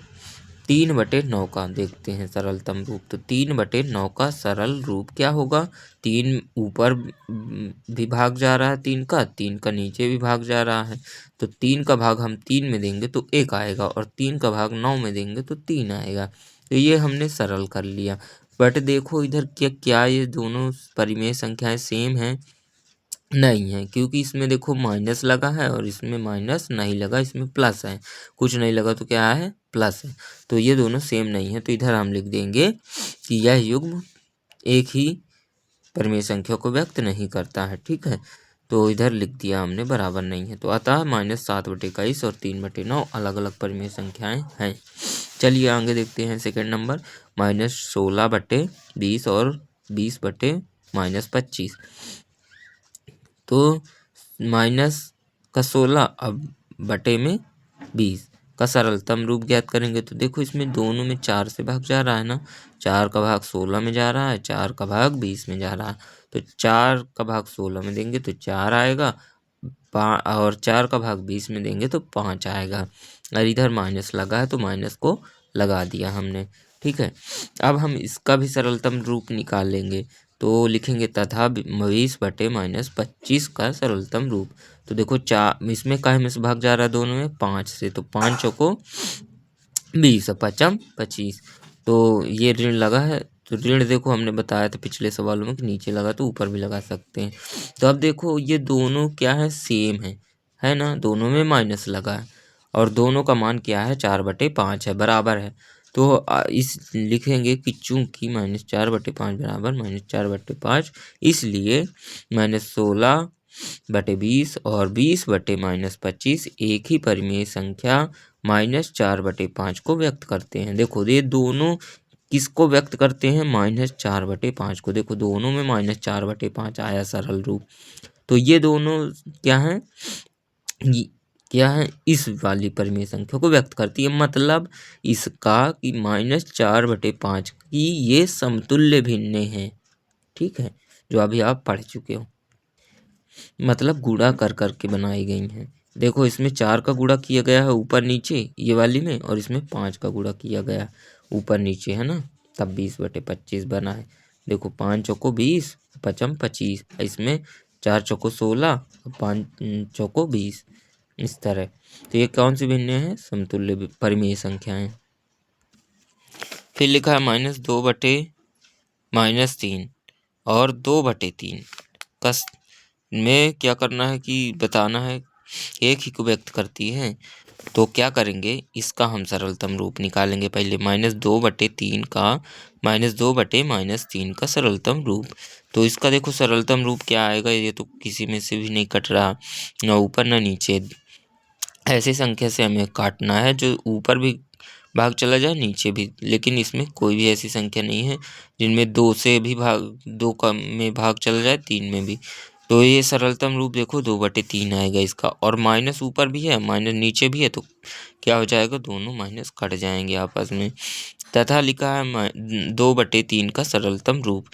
3/9 का देखते हैं सरलतम रूप, तो 3/9 का सरल रूप क्या होगा, 3 ऊपर भी भाग जा रहा है, 3 का नीचे भी भाग जा रहा है, तो 3 का भाग हम 3 में देंगे तो 1 आएगा, और 3 का भाग 9 में देंगे तो 3 आएगा। तो ये हमने सरल कर लिया। बट देखो इधर क्या ये दोनों परिमेय संख्याएं सेम हैं, नहीं है, क्योंकि इसमें देखो माइनस लगा है और इसमें माइनस नहीं लगा, इसमें प्लस है, कुछ नहीं लगा तो क्या है, प्लस है, तो ये दोनों सेम नहीं है। तो इधर हम लिख देंगे कि यह युग्म एक ही परिमेय संख्या को व्यक्त नहीं करता है। ठीक है, तो इधर लिख दिया हमने, बराबर नहीं है, तो अतः -7/21 और 3/9 अलग अलग परिमेय संख्याएं हैं। चलिए आगे देखते हैं सेकंड नंबर, -16/20 और 20/-25। तो -16 अब बटे में 20 का सरलतम रूप ज्ञात करेंगे। तो देखो इसमें दोनों में 4 से भाग जा रहा है ना, 4 का भाग 16 में जा रहा है, 4 का भाग 20 में जा रहा है, तो 4 का भाग 16 में देंगे तो 4 आएगा, और 4 का भाग 20 में देंगे तो 5 आएगा, और इधर माइनस लगा है तो माइनस को लगा दिया हमने। ठीक है, अब हम इसका भी सरलतम रूप निकाल लेंगे, तो लिखेंगे तथा 20/-25 का सरलतम रूप। तो देखो 4 इसमें काहे में से भाग जा रहा है, दोनों में 5 से, तो 5 चौको 20 और 5 25, तो ये ऋण लगा है, तो ऋण देखो हमने बताया था पिछले सवालों में कि नीचे लगा तो ऊपर भी लगा सकते हैं। तो अब देखो ये दोनों क्या है, सेम है ना, दोनों में माइनस लगा है, और दोनों का मान क्या है, 4/5 है, बराबर है। तो इस लिखेंगे कि चूंकि -4/5 बराबर -4/5, इसलिए -16/20 और 20/-25 एक ही परिमेय संख्या -4/5 को व्यक्त करते हैं। देखो ये दोनों किसको व्यक्त करते हैं, -4/5 को। देखो दोनों में -4/5 आया सरल रूप, तो ये दोनों क्या है, क्या है, इस वाली परिमेय संख्या को व्यक्त करती है, मतलब इसका कि -4/5 की ये समतुल्य भिन्नें हैं। ठीक है, जो अभी आप पढ़ चुके हो, मतलब गुणा कर करके बनाई गई हैं। देखो इसमें 4 का गुणा किया गया है ऊपर नीचे ये वाली में, और इसमें 5 का गुणा किया गया ऊपर नीचे, है ना, तब 20/25 बना है। देखो 5 चौको 20, 5 25, इसमें 4 चौको 16, 5 चौको 20, इस तरह। तो ये कौन सी भिन्न है, समतुल्य परिमेय संख्याएं। फिर लिखा है -2/-3 और 2/3 कस में क्या करना है कि बताना है एक ही को व्यक्त करती है। तो क्या करेंगे, इसका हम सरलतम रूप निकालेंगे। पहले -2/-3 का सरलतम रूप। तो इसका देखो सरलतम रूप क्या आएगा, ये तो किसी में से भी नहीं कट रहा, ना ऊपर ना नीचे। ऐसी संख्या से हमें काटना है जो ऊपर भी भाग चला जाए, नीचे भी, लेकिन इसमें कोई भी ऐसी संख्या नहीं है जिनमें 2 से भी दो का में भाग चला जाए, 3 में भी। तो ये सरलतम रूप देखो 2/3 आएगा इसका, और माइनस ऊपर भी है माइनस नीचे भी है, तो क्या हो जाएगा, दोनों माइनस कट जाएंगे आपस में। तथा लिखा है 2/3 का सरलतम रूप।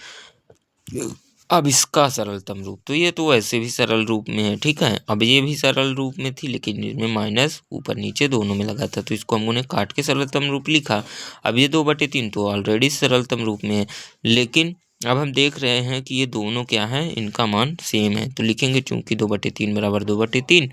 अब इसका सरलतम रूप, तो ये तो वैसे भी सरल रूप में है, ठीक है। अब ये भी सरल रूप में थी, लेकिन इसमें माइनस ऊपर नीचे दोनों में लगा था, तो इसको हमने काट के सरलतम रूप लिखा। अब ये 2/3 तो ऑलरेडी सरलतम रूप में है, लेकिन अब हम देख रहे हैं कि ये दोनों क्या है, इनका मान सेम है, तो लिखेंगे चूंकि 2/3 बराबर 2/3,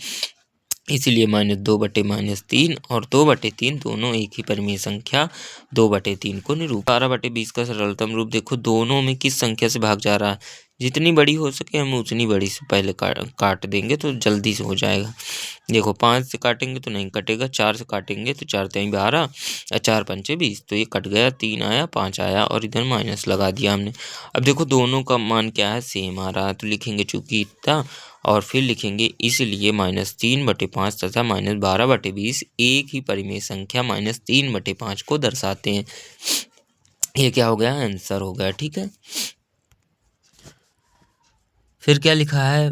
इसीलिए -2/-3 और 2/3 दोनों एक ही परिमेय संख्या 2/3 को निरूप। 12/20 का सरलतम रूप देखो, दोनों में किस संख्या से भाग जा रहा है, जितनी बड़ी हो सके हम उतनी बड़ी से पहले काट देंगे तो जल्दी से हो जाएगा। देखो 5 से काटेंगे तो नहीं कटेगा, 4 से काटेंगे तो 4×3 = 12 और 4×5 = 20, तो ये कट गया, 3 आया, 5 आया और इधर माइनस लगा दिया हमने। अब देखो दोनों का मान क्या है, सेम आ रहा है, तो लिखेंगे चूंकि इतना, और फिर लिखेंगे इसलिए -3/5 तथा -12/20 एक ही परिमेय संख्या -3/5 को दर्शाते हैं। ये क्या हो गया, आंसर हो गया, ठीक है। फिर क्या लिखा है,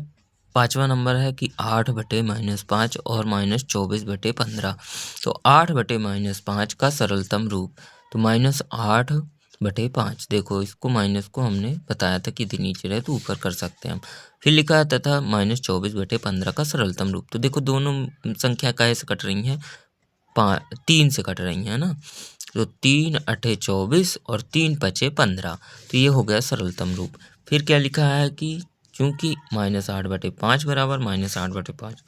5वां नंबर है कि 8/-5 और -24/15। तो 8/-5 का सरलतम रूप, तो -8/5, देखो इसको माइनस को हमने बताया था कि यदि नीचे रहे तो ऊपर कर सकते हैं हम। फिर लिखा है तथा -24/15 का सरलतम रूप। तो देखो दोनों संख्या कैसे कट रही हैं, 3 से कट रही हैं ना, तो 3×8 = 24 और 3×5 = 15, तो ये हो गया सरलतम रूप। फिर क्या लिखा है कि चूंकि -8/5 बराबर -8/5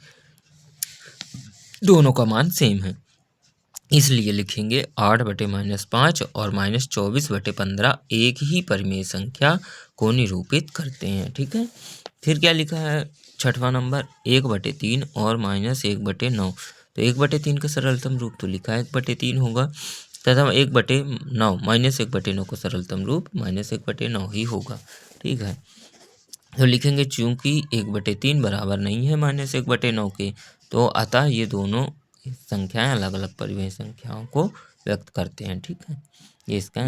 दोनों का मान सेम है, इसलिए लिखेंगे 8/-5 और -24/15 एक ही परिमेय संख्या को निरूपित करते हैं, ठीक है। फिर क्या लिखा है, 6वां नंबर, 1/3 और -1/9। तो 1/3 का सरलतम रूप तो लिखा है 1/3 होगा, तथा 1/9 -1/9 का सरलतम रूप -1/9 ही होगा, ठीक है। तो लिखेंगे चूंकि 1/3 बराबर नहीं है -1/9 के, तो अतः ये दोनों संख्याएं अलग अलग परिमेय संख्याओं को व्यक्त करते हैं, ठीक है। ये इसका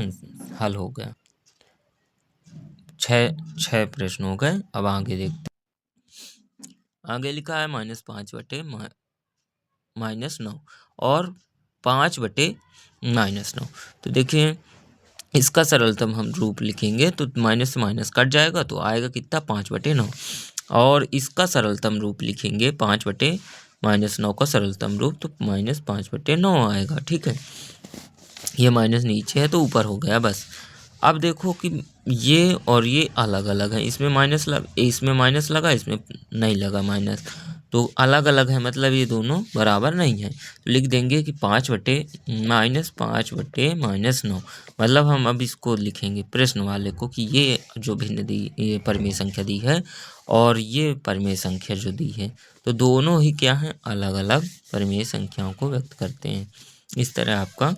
हल हो गया। 6 प्रश्न हो गए। अब आगे देखते हैं। आगे लिखा है -5/-9 और 5/-9। तो देखिए इसका सरलतम हम रूप लिखेंगे तो माइनस से माइनस कट जाएगा, तो आएगा कितना, 5/9। और इसका सरलतम रूप लिखेंगे 5/-9 का सरलतम रूप, तो -5/9 आएगा, ठीक है। ये माइनस नीचे है तो ऊपर हो गया बस। अब देखो कि ये और ये अलग अलग है, इसमें माइनस लगा, इसमें नहीं लगा माइनस, तो अलग अलग है, मतलब ये दोनों बराबर नहीं है। तो लिख देंगे कि 5/-9, मतलब हम अब इसको लिखेंगे प्रश्न वाले को कि ये जो भिन्न दी, ये परिमेय संख्या दी है और ये परिमेय संख्या जो दी है, तो दोनों ही क्या हैं, अलग अलग परिमेय संख्याओं को व्यक्त करते हैं। इस तरह आपका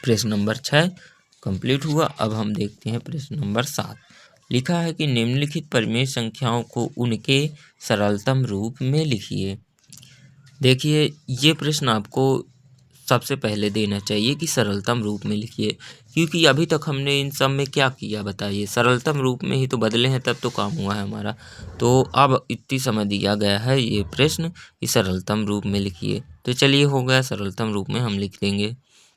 प्रश्न नंबर 6 कंप्लीट हुआ। अब हम देखते हैं प्रश्न नंबर 7। लिखा है कि निम्नलिखित परिमेय संख्याओं को उनके सरलतम रूप में लिखिए। देखिए ये प्रश्न आपको सबसे पहले देना चाहिए कि सरलतम रूप में लिखिए, क्योंकि अभी तक हमने इन सब में क्या किया बताइए, सरलतम रूप में ही तो बदले हैं, तब तो काम हुआ है हमारा। तो अब इतनी समय दिया गया है ये प्रश्न कि सरलतम रूप में लिखिए, तो चलिए हो गया, सरलतम रूप में हम लिख देंगे,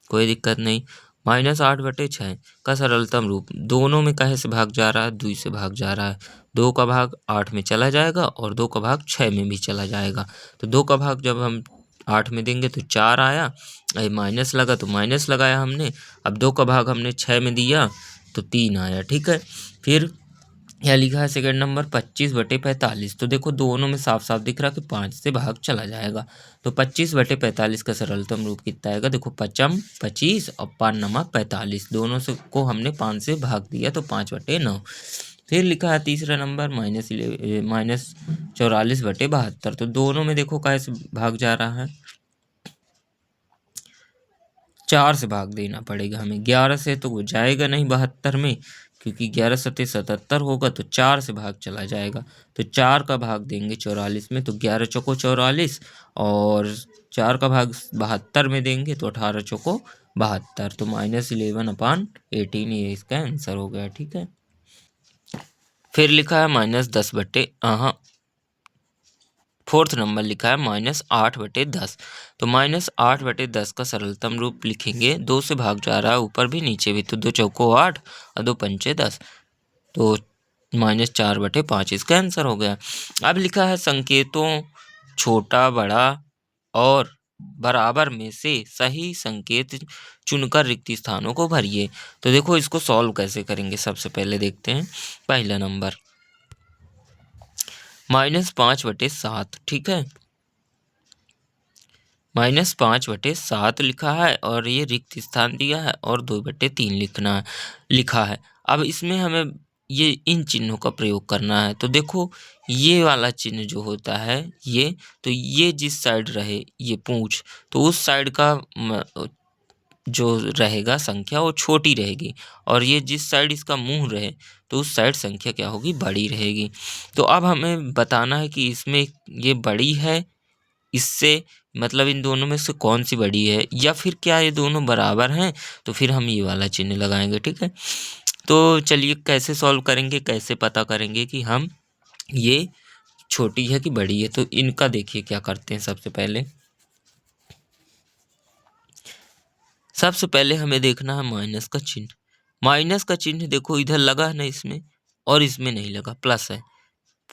कोई दिक्कत नहीं। -8/6 का सरलतम रूप, दोनों में काहे से भाग जा रहा है, 2 से भाग जा रहा है, 2 का भाग 8 में चला जाएगा और 2 का भाग 6 में भी चला जाएगा। तो 2 का भाग जब हम 8 में देंगे तो 4 आया, माइनस लगा तो माइनस लगाया हमने। अब 2 का भाग हमने 6 में दिया तो 3 आया, ठीक है। फिर क्या लिखा है सेकंड नंबर, 25/45। तो देखो दोनों में साफ साफ दिख रहा है कि 5 से भाग चला जाएगा, तो 25/45 का सरलतम रूप कितना आएगा, देखो 5 25 और 5 45, दोनों से को हमने 5 से भाग दिया तो 5/9। फिर लिखा है तीसरा नंबर, -44/72। तो दोनों में देखो कैसे भाग जा रहा है, 4 से भाग देना पड़ेगा हमें। 11 से तो वो जाएगा नहीं 72 में, क्योंकि 11 सत्ते 77 होगा, तो 4 से भाग चला जाएगा। तो 4 का भाग देंगे 44 में, तो 11 चौको 44, और 4 का भाग 72 में देंगे तो 18 चौको 72, तो -11/18 ये इसका आंसर हो गया। ठीक है, फिर लिखा है फोर्थ नंबर लिखा है -8/10। तो -8/10 का सरलतम रूप लिखेंगे। 2 से भाग जा रहा है ऊपर भी नीचे भी, तो 2 चौको 8 और 2 पंचे 10, तो -4/5 इसका आंसर हो गया। अब लिखा है संकेतों छोटा बड़ा और बराबर में से सही संकेत चुनकर रिक्त स्थानों को भरिए। तो देखो इसको सॉल्व कैसे करेंगे, सबसे पहले देखते हैं। पहला नंबर -5/7, ठीक है, -5/7 लिखा है और ये रिक्त स्थान दिया है और 2/3 लिखा है। अब इसमें हमें ये इन चिन्हों का प्रयोग करना है। तो देखो ये वाला चिन्ह जो होता है ये, तो ये जिस साइड रहे ये पूंछ, तो उस साइड का जो रहेगा संख्या वो छोटी रहेगी, और ये जिस साइड इसका मुंह रहे तो उस साइड संख्या क्या होगी, बड़ी रहेगी। तो अब हमें बताना है कि इसमें ये बड़ी है, इससे मतलब इन दोनों में से कौन सी बड़ी है, या फिर क्या ये दोनों बराबर हैं, तो फिर हम ये वाला चिन्ह लगाएंगे। ठीक है, तो चलिए कैसे सॉल्व करेंगे, कैसे पता करेंगे कि हम ये छोटी है कि बड़ी है। तो इनका देखिए क्या करते हैं। सबसे पहले हमें देखना है माइनस का चिन्ह। माइनस का चिन्ह देखो इधर लगा है ना इसमें, और इसमें नहीं लगा, प्लस है।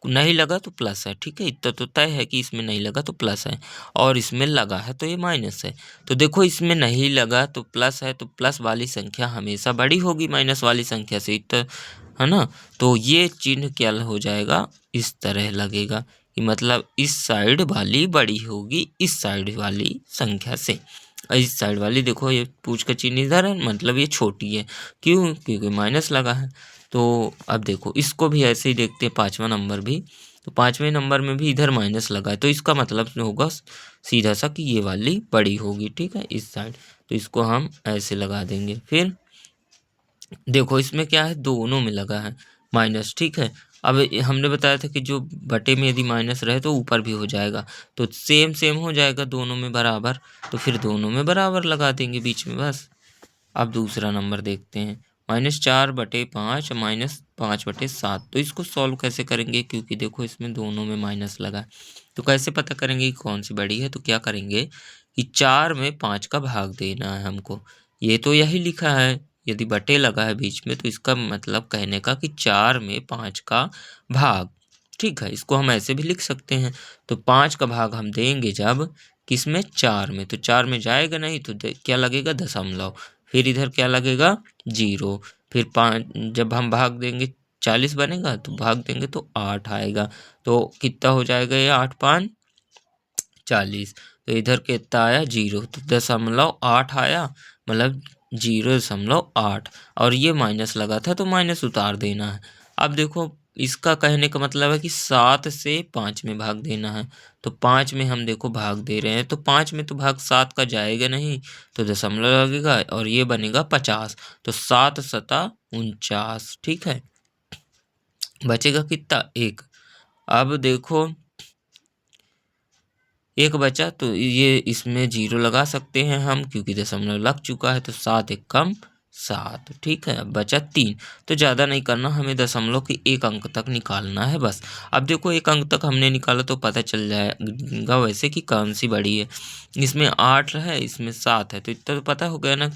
नहीं लगा तो प्लस है। ठीक है, इतना तो तय है कि इसमें नहीं लगा तो प्लस है, और इसमें लगा है तो ये माइनस है। तो देखो इसमें नहीं लगा तो प्लस है, तो प्लस वाली संख्या हमेशा बड़ी होगी माइनस वाली संख्या से, इतना है ना। तो ये चिन्ह क्या हो जाएगा, इस तरह लगेगा कि मतलब इस साइड वाली बड़ी होगी इस साइड वाली संख्या से। इस साइड वाली देखो ये पूछ का चिन्ह इधर है, मतलब ये छोटी है। क्यों? क्योंकि माइनस लगा है। तो अब देखो इसको भी ऐसे ही देखते हैं, 5वां नंबर भी। तो 5वें नंबर में भी इधर माइनस लगा है, तो इसका मतलब होगा सीधा सा कि ये वाली बड़ी होगी। ठीक है, इस साइड। तो इसको हम ऐसे लगा देंगे। फिर देखो इसमें क्या है, दोनों में लगा है माइनस। ठीक है, अब हमने बताया था कि जो बटे में यदि माइनस रहे तो ऊपर भी हो जाएगा, तो सेम सेम हो जाएगा दोनों में बराबर, तो फिर दोनों में बराबर लगा देंगे बीच में बस। अब दूसरा नंबर देखते हैं, -4/5 -5/7। तो इसको सॉल्व कैसे करेंगे, क्योंकि देखो इसमें दोनों में माइनस लगा है, तो कैसे पता करेंगे कि कौन सी बड़ी है। तो क्या करेंगे कि 4 में 5 का भाग देना है हमको। ये तो यही लिखा है, यदि बटे लगा है बीच में तो इसका मतलब कहने का कि 4 में 5 का भाग। ठीक है, इसको हम ऐसे भी लिख सकते हैं। तो 5 का भाग हम देंगे जब किसमें, 4 में, तो 4 में जाएगा नहीं तो क्या लगेगा, दशमलव। फिर इधर क्या लगेगा, 0। फिर 5 जब हम भाग देंगे 40 बनेगा, तो भाग देंगे तो 8 आएगा। तो कितना हो जाएगा ये, 8×5 = 40। तो इधर कितना आया, 0, तो 0.8 आया, मतलब 0.8। और ये माइनस लगा था तो माइनस उतार देना है। अब देखो इसका कहने का मतलब है कि 7 से 5 में भाग देना है। तो 5 में हम देखो भाग दे रहे हैं, तो 5 में तो भाग 7 का जाएगा नहीं, तो दशमलव लगेगा और ये बनेगा 50। तो 7×7 = 49। ठीक है, बचेगा कितना, 1। अब देखो एक बचा, तो ये इसमें 0 लगा सकते हैं हम, क्योंकि दशमलव लग चुका है। तो 7 × 1 = 7। ठीक है, अब बचा 3। तो ज़्यादा नहीं करना, हमें दशमलव के 1 अंक तक निकालना है बस। अब देखो 1 अंक तक हमने निकाला तो पता चल जाएगा वैसे कि कौन सी बड़ी है। इसमें 8 है, इसमें 7 है, तो इतना तो पता हो गया ना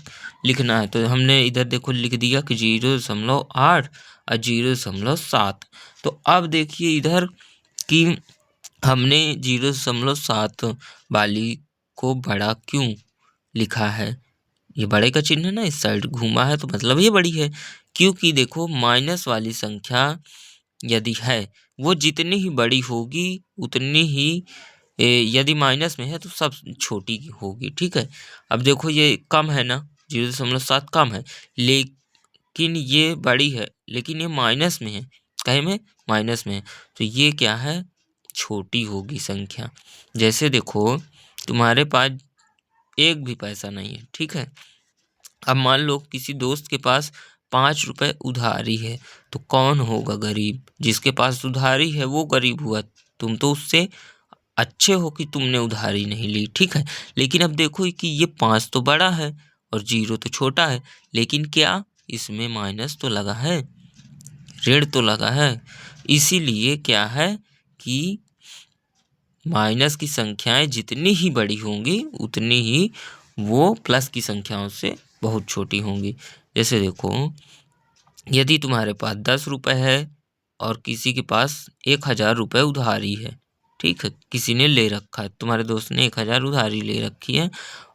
लिखना है। तो हमने इधर देखो लिख दिया कि 0.8 और 0.7। तो अब देखिए इधर कि हमने 0.7 वाली को बड़ा क्यों लिखा है। ये बड़े का चिन्ह है ना, इस साइड घूमा है, तो मतलब ये बड़ी है। क्योंकि देखो माइनस वाली संख्या यदि है वो जितनी ही बड़ी होगी उतनी ही यदि माइनस में है तो सब छोटी होगी। ठीक है, अब देखो ये कम है ना, 0.7 कम है, लेकिन ये बड़ी है, लेकिन ये माइनस में है, कहे में माइनस में है, तो ये क्या है, छोटी होगी संख्या। जैसे देखो तुम्हारे पास एक भी पैसा नहीं है, ठीक है। अब मान लो किसी दोस्त के पास 5 रुपए उधारी है, तो कौन होगा गरीब? जिसके पास उधारी है वो गरीब हुआ। तुम तो उससे अच्छे हो कि तुमने उधारी नहीं ली, ठीक है। लेकिन अब देखो कि ये 5 तो बड़ा है और 0 तो छोटा है, लेकिन क्या इसमें माइनस तो लगा है, ऋण तो लगा है। इसीलिए क्या है कि माइनस की संख्याएं जितनी ही बड़ी होंगी उतनी ही वो प्लस की संख्याओं से बहुत छोटी होंगी। जैसे देखो, यदि तुम्हारे पास 10 रुपए है और किसी के पास 1000 रुपये उधारी है, ठीक है, किसी ने ले रखा है, तुम्हारे दोस्त ने 1000 उधारी ले रखी है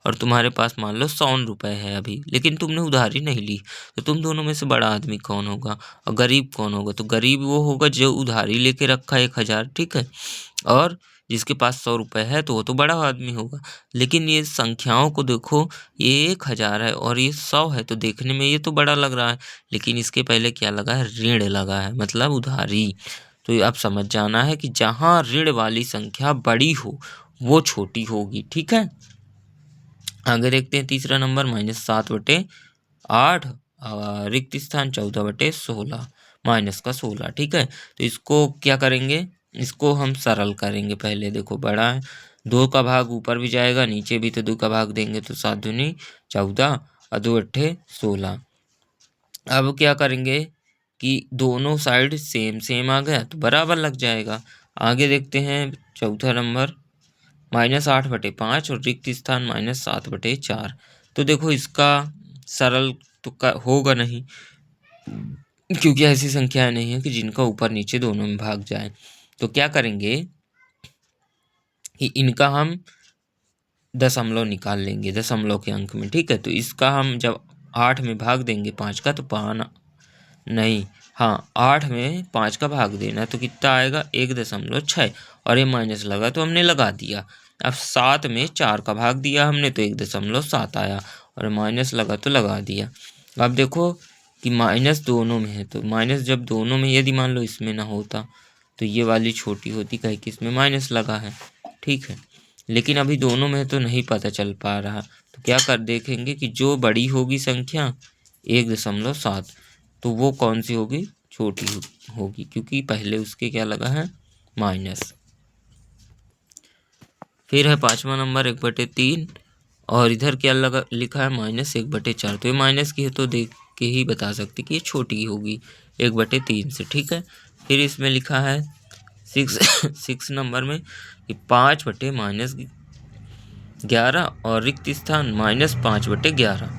और तुम्हारे पास मान लो 100 रुपये है अभी, लेकिन तुमने उधारी नहीं ली। तो तुम दोनों में से बड़ा आदमी कौन होगा और गरीब कौन होगा? तो गरीब वो होगा जो उधारी लेके रखा है 1000, ठीक है, और जिसके पास 100 रुपये है तो वो तो बड़ा आदमी होगा। लेकिन ये संख्याओं को देखो, ये 1000 है और ये 100 है, तो देखने में ये तो बड़ा लग रहा है, लेकिन इसके पहले क्या लगा है? ऋण लगा है, मतलब उधारी। तो अब समझ जाना है कि जहाँ ऋण वाली संख्या बड़ी हो वो छोटी होगी, ठीक है। आगे देखते हैं तीसरा नंबर, -7/8 रिक्त स्थान 14/16 माइनस का 16, ठीक है। तो इसको क्या करेंगे? इसको हम सरल करेंगे। पहले देखो, बड़ा है, 2 का भाग ऊपर भी जाएगा नीचे भी, तो 2 का भाग देंगे तो 7 दूनी 14 और 2 अट्ठे 16। अब क्या करेंगे कि दोनों साइड सेम सेम आ गया तो बराबर लग जाएगा। आगे देखते हैं चौथा नंबर, -8/5 और रिक्त स्थान -7/4। तो देखो इसका सरल तो होगा नहीं, क्योंकि ऐसी संख्याएं नहीं है कि जिनका ऊपर नीचे दोनों में भाग जाए। तो क्या करेंगे कि इनका हम दशमलव निकाल लेंगे, दशमलव के अंक में, ठीक है। तो इसका हम जब 8 में भाग देंगे 5 का, तो 8 में 5 का भाग देना, तो कितना आएगा? 1.6। और ये माइनस लगा तो हमने लगा दिया। अब 7 में 4 का भाग दिया हमने तो 1.7 आया, और माइनस लगा तो लगा दिया। अब देखो कि माइनस दोनों में है, तो माइनस जब दोनों में, यदि मान लो इसमें ना होता तो ये वाली छोटी होती, कहीं कि इसमें माइनस लगा है, ठीक है। लेकिन अभी दोनों में तो नहीं पता चल पा रहा, तो क्या कर देखेंगे कि जो बड़ी होगी संख्या 1.7, तो वो कौन सी होगी? छोटी होगी, क्योंकि पहले उसके क्या लगा है? माइनस। फिर है पांचवा नंबर 1/3 और इधर क्या लगा लिखा है? -1/4। तो ये माइनस की है तो देख के ही बता सकते कि ये छोटी होगी 1/3 से, ठीक है। फिर इसमें लिखा है 6 नंबर में कि 5/-11 और रिक्त स्थान -5/11।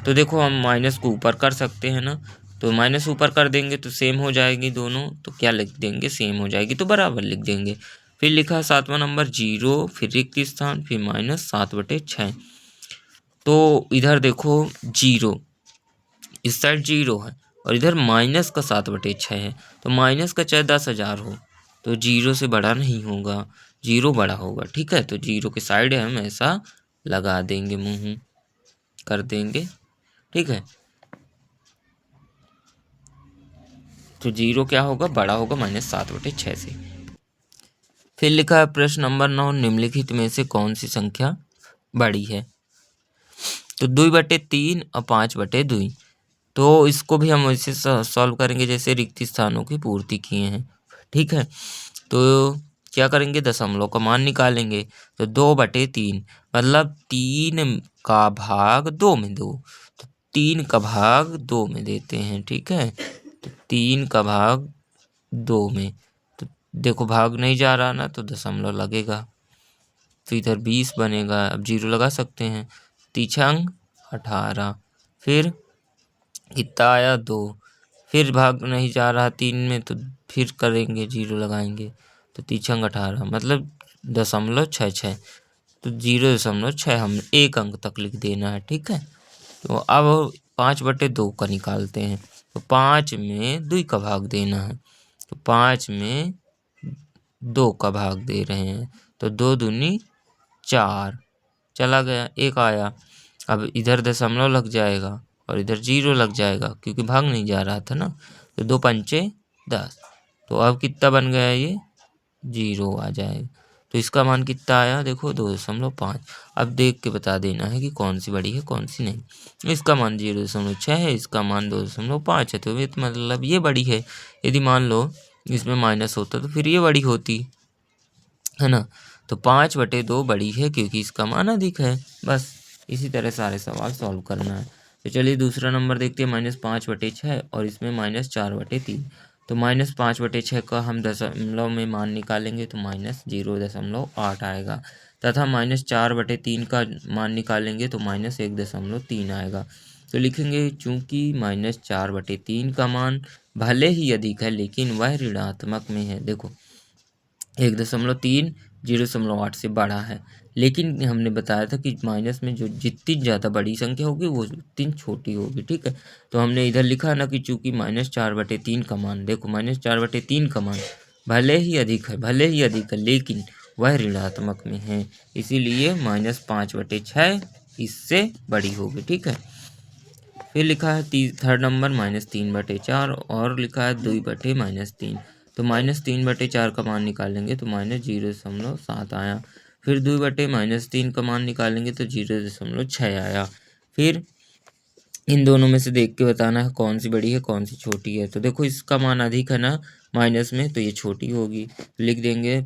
तो देखो हम माइनस को ऊपर कर सकते हैं ना, तो माइनस ऊपर कर देंगे तो सेम हो जाएगी दोनों, तो क्या लिख देंगे? सेम हो जाएगी, तो बराबर लिख देंगे। फिर लिखा है 7वां नंबर 0, फिर रिक्त स्थान, फिर -7/6। तो इधर देखो 0, इस साइड 0 है और इधर माइनस का 7/6 है, तो माइनस का चाहे 10,000 हो तो 0 से बड़ा नहीं होगा, 0 बड़ा होगा, ठीक है। तो 0 के साइड हम ऐसा लगा देंगे, मुँह कर देंगे, ठीक है। तो 0 क्या होगा? बड़ा होगा -7/6 से। फिर लिखा है प्रश्न नंबर 9, निम्नलिखित में से कौन सी संख्या बड़ी है? तो 2/3 और 5/2। तो इसको भी हम वैसे सॉल्व करेंगे जैसे रिक्त स्थानों की पूर्ति किए हैं, ठीक है। तो क्या करेंगे? दशमलव का मान निकालेंगे, तो 2/3 मतलब 3 का भाग 2 में दो, तो 3 का भाग 2 में देते हैं, ठीक है। तो 3 का भाग 2 में, तो देखो भाग नहीं जा रहा ना, तो दशमलव लगेगा, तो इधर 20 बनेगा। अब 0 लगा सकते हैं, तीछंग 18। फिर कितना आया? 2। फिर भाग नहीं जा रहा 3 में, तो फिर करेंगे 0 लगाएंगे, तो तीछंग 18 मतलब 0.66। तो 0.6 हम एक अंक तक लिख देना है, ठीक है। तो अब 5/2 का निकालते हैं, तो 5 में 2 का भाग देना है, तो 5 में 2 का भाग दे रहे हैं, तो 2 दूनी 4, चला गया, 1 आया। अब इधर दशमलव लग जाएगा और इधर 0 लग जाएगा, क्योंकि भाग नहीं जा रहा था ना, तो 2 पंचे 10। तो अब कितना बन गया? ये 0 आ जाएगा। तो इसका मान कितना आया, देखो 2.5। अब देख के बता देना है कि कौन सी बड़ी है कौन सी नहीं। इसका मान 0.6 है, इसका मान 2.5 है, तो ये मतलब ये बड़ी है। यदि मान लो इसमें माइनस होता तो फिर ये बड़ी होती है ना। तो 5/2 बड़ी है क्योंकि इसका मान अधिक है। बस इसी तरह सारे सवाल सॉल्व करना है। तो चलिए दूसरा नंबर देखते हैं, -5/6 और इसमें -4/3। तो -5/6 का हम दशमलव में मान निकालेंगे तो -0.8 आएगा, तथा -4/3 का मान निकालेंगे तो -1.3 आएगा। तो लिखेंगे चूंकि -4/3 का मान भले ही अधिक है लेकिन वह ऋणात्मक में है। देखो 1.3 0.8 से बड़ा है, लेकिन हमने बताया था कि माइनस में जो जितनी ज़्यादा बड़ी संख्या होगी वो उतनी छोटी होगी। ठीक है, तो हमने इधर लिखा ना कि चूंकि -4/3 का मान, देखो -4/3 का मान भले ही अधिक है लेकिन वह ऋणात्मक में है, इसीलिए -5/6 इससे बड़ी होगी। ठीक है, फिर लिखा है थर्ड नंबर -3/4 और लिखा है 2/-3। तो -3/4 का मान निकालेंगे तो -0.7 आया। फिर 2/-3 का मान निकालेंगे तो 0.6 आया। फिर इन दोनों में से देख के बताना है कौन सी बड़ी है कौन सी छोटी है। तो देखो इसका मान अधिक है ना माइनस में, तो ये छोटी होगी। लिख देंगे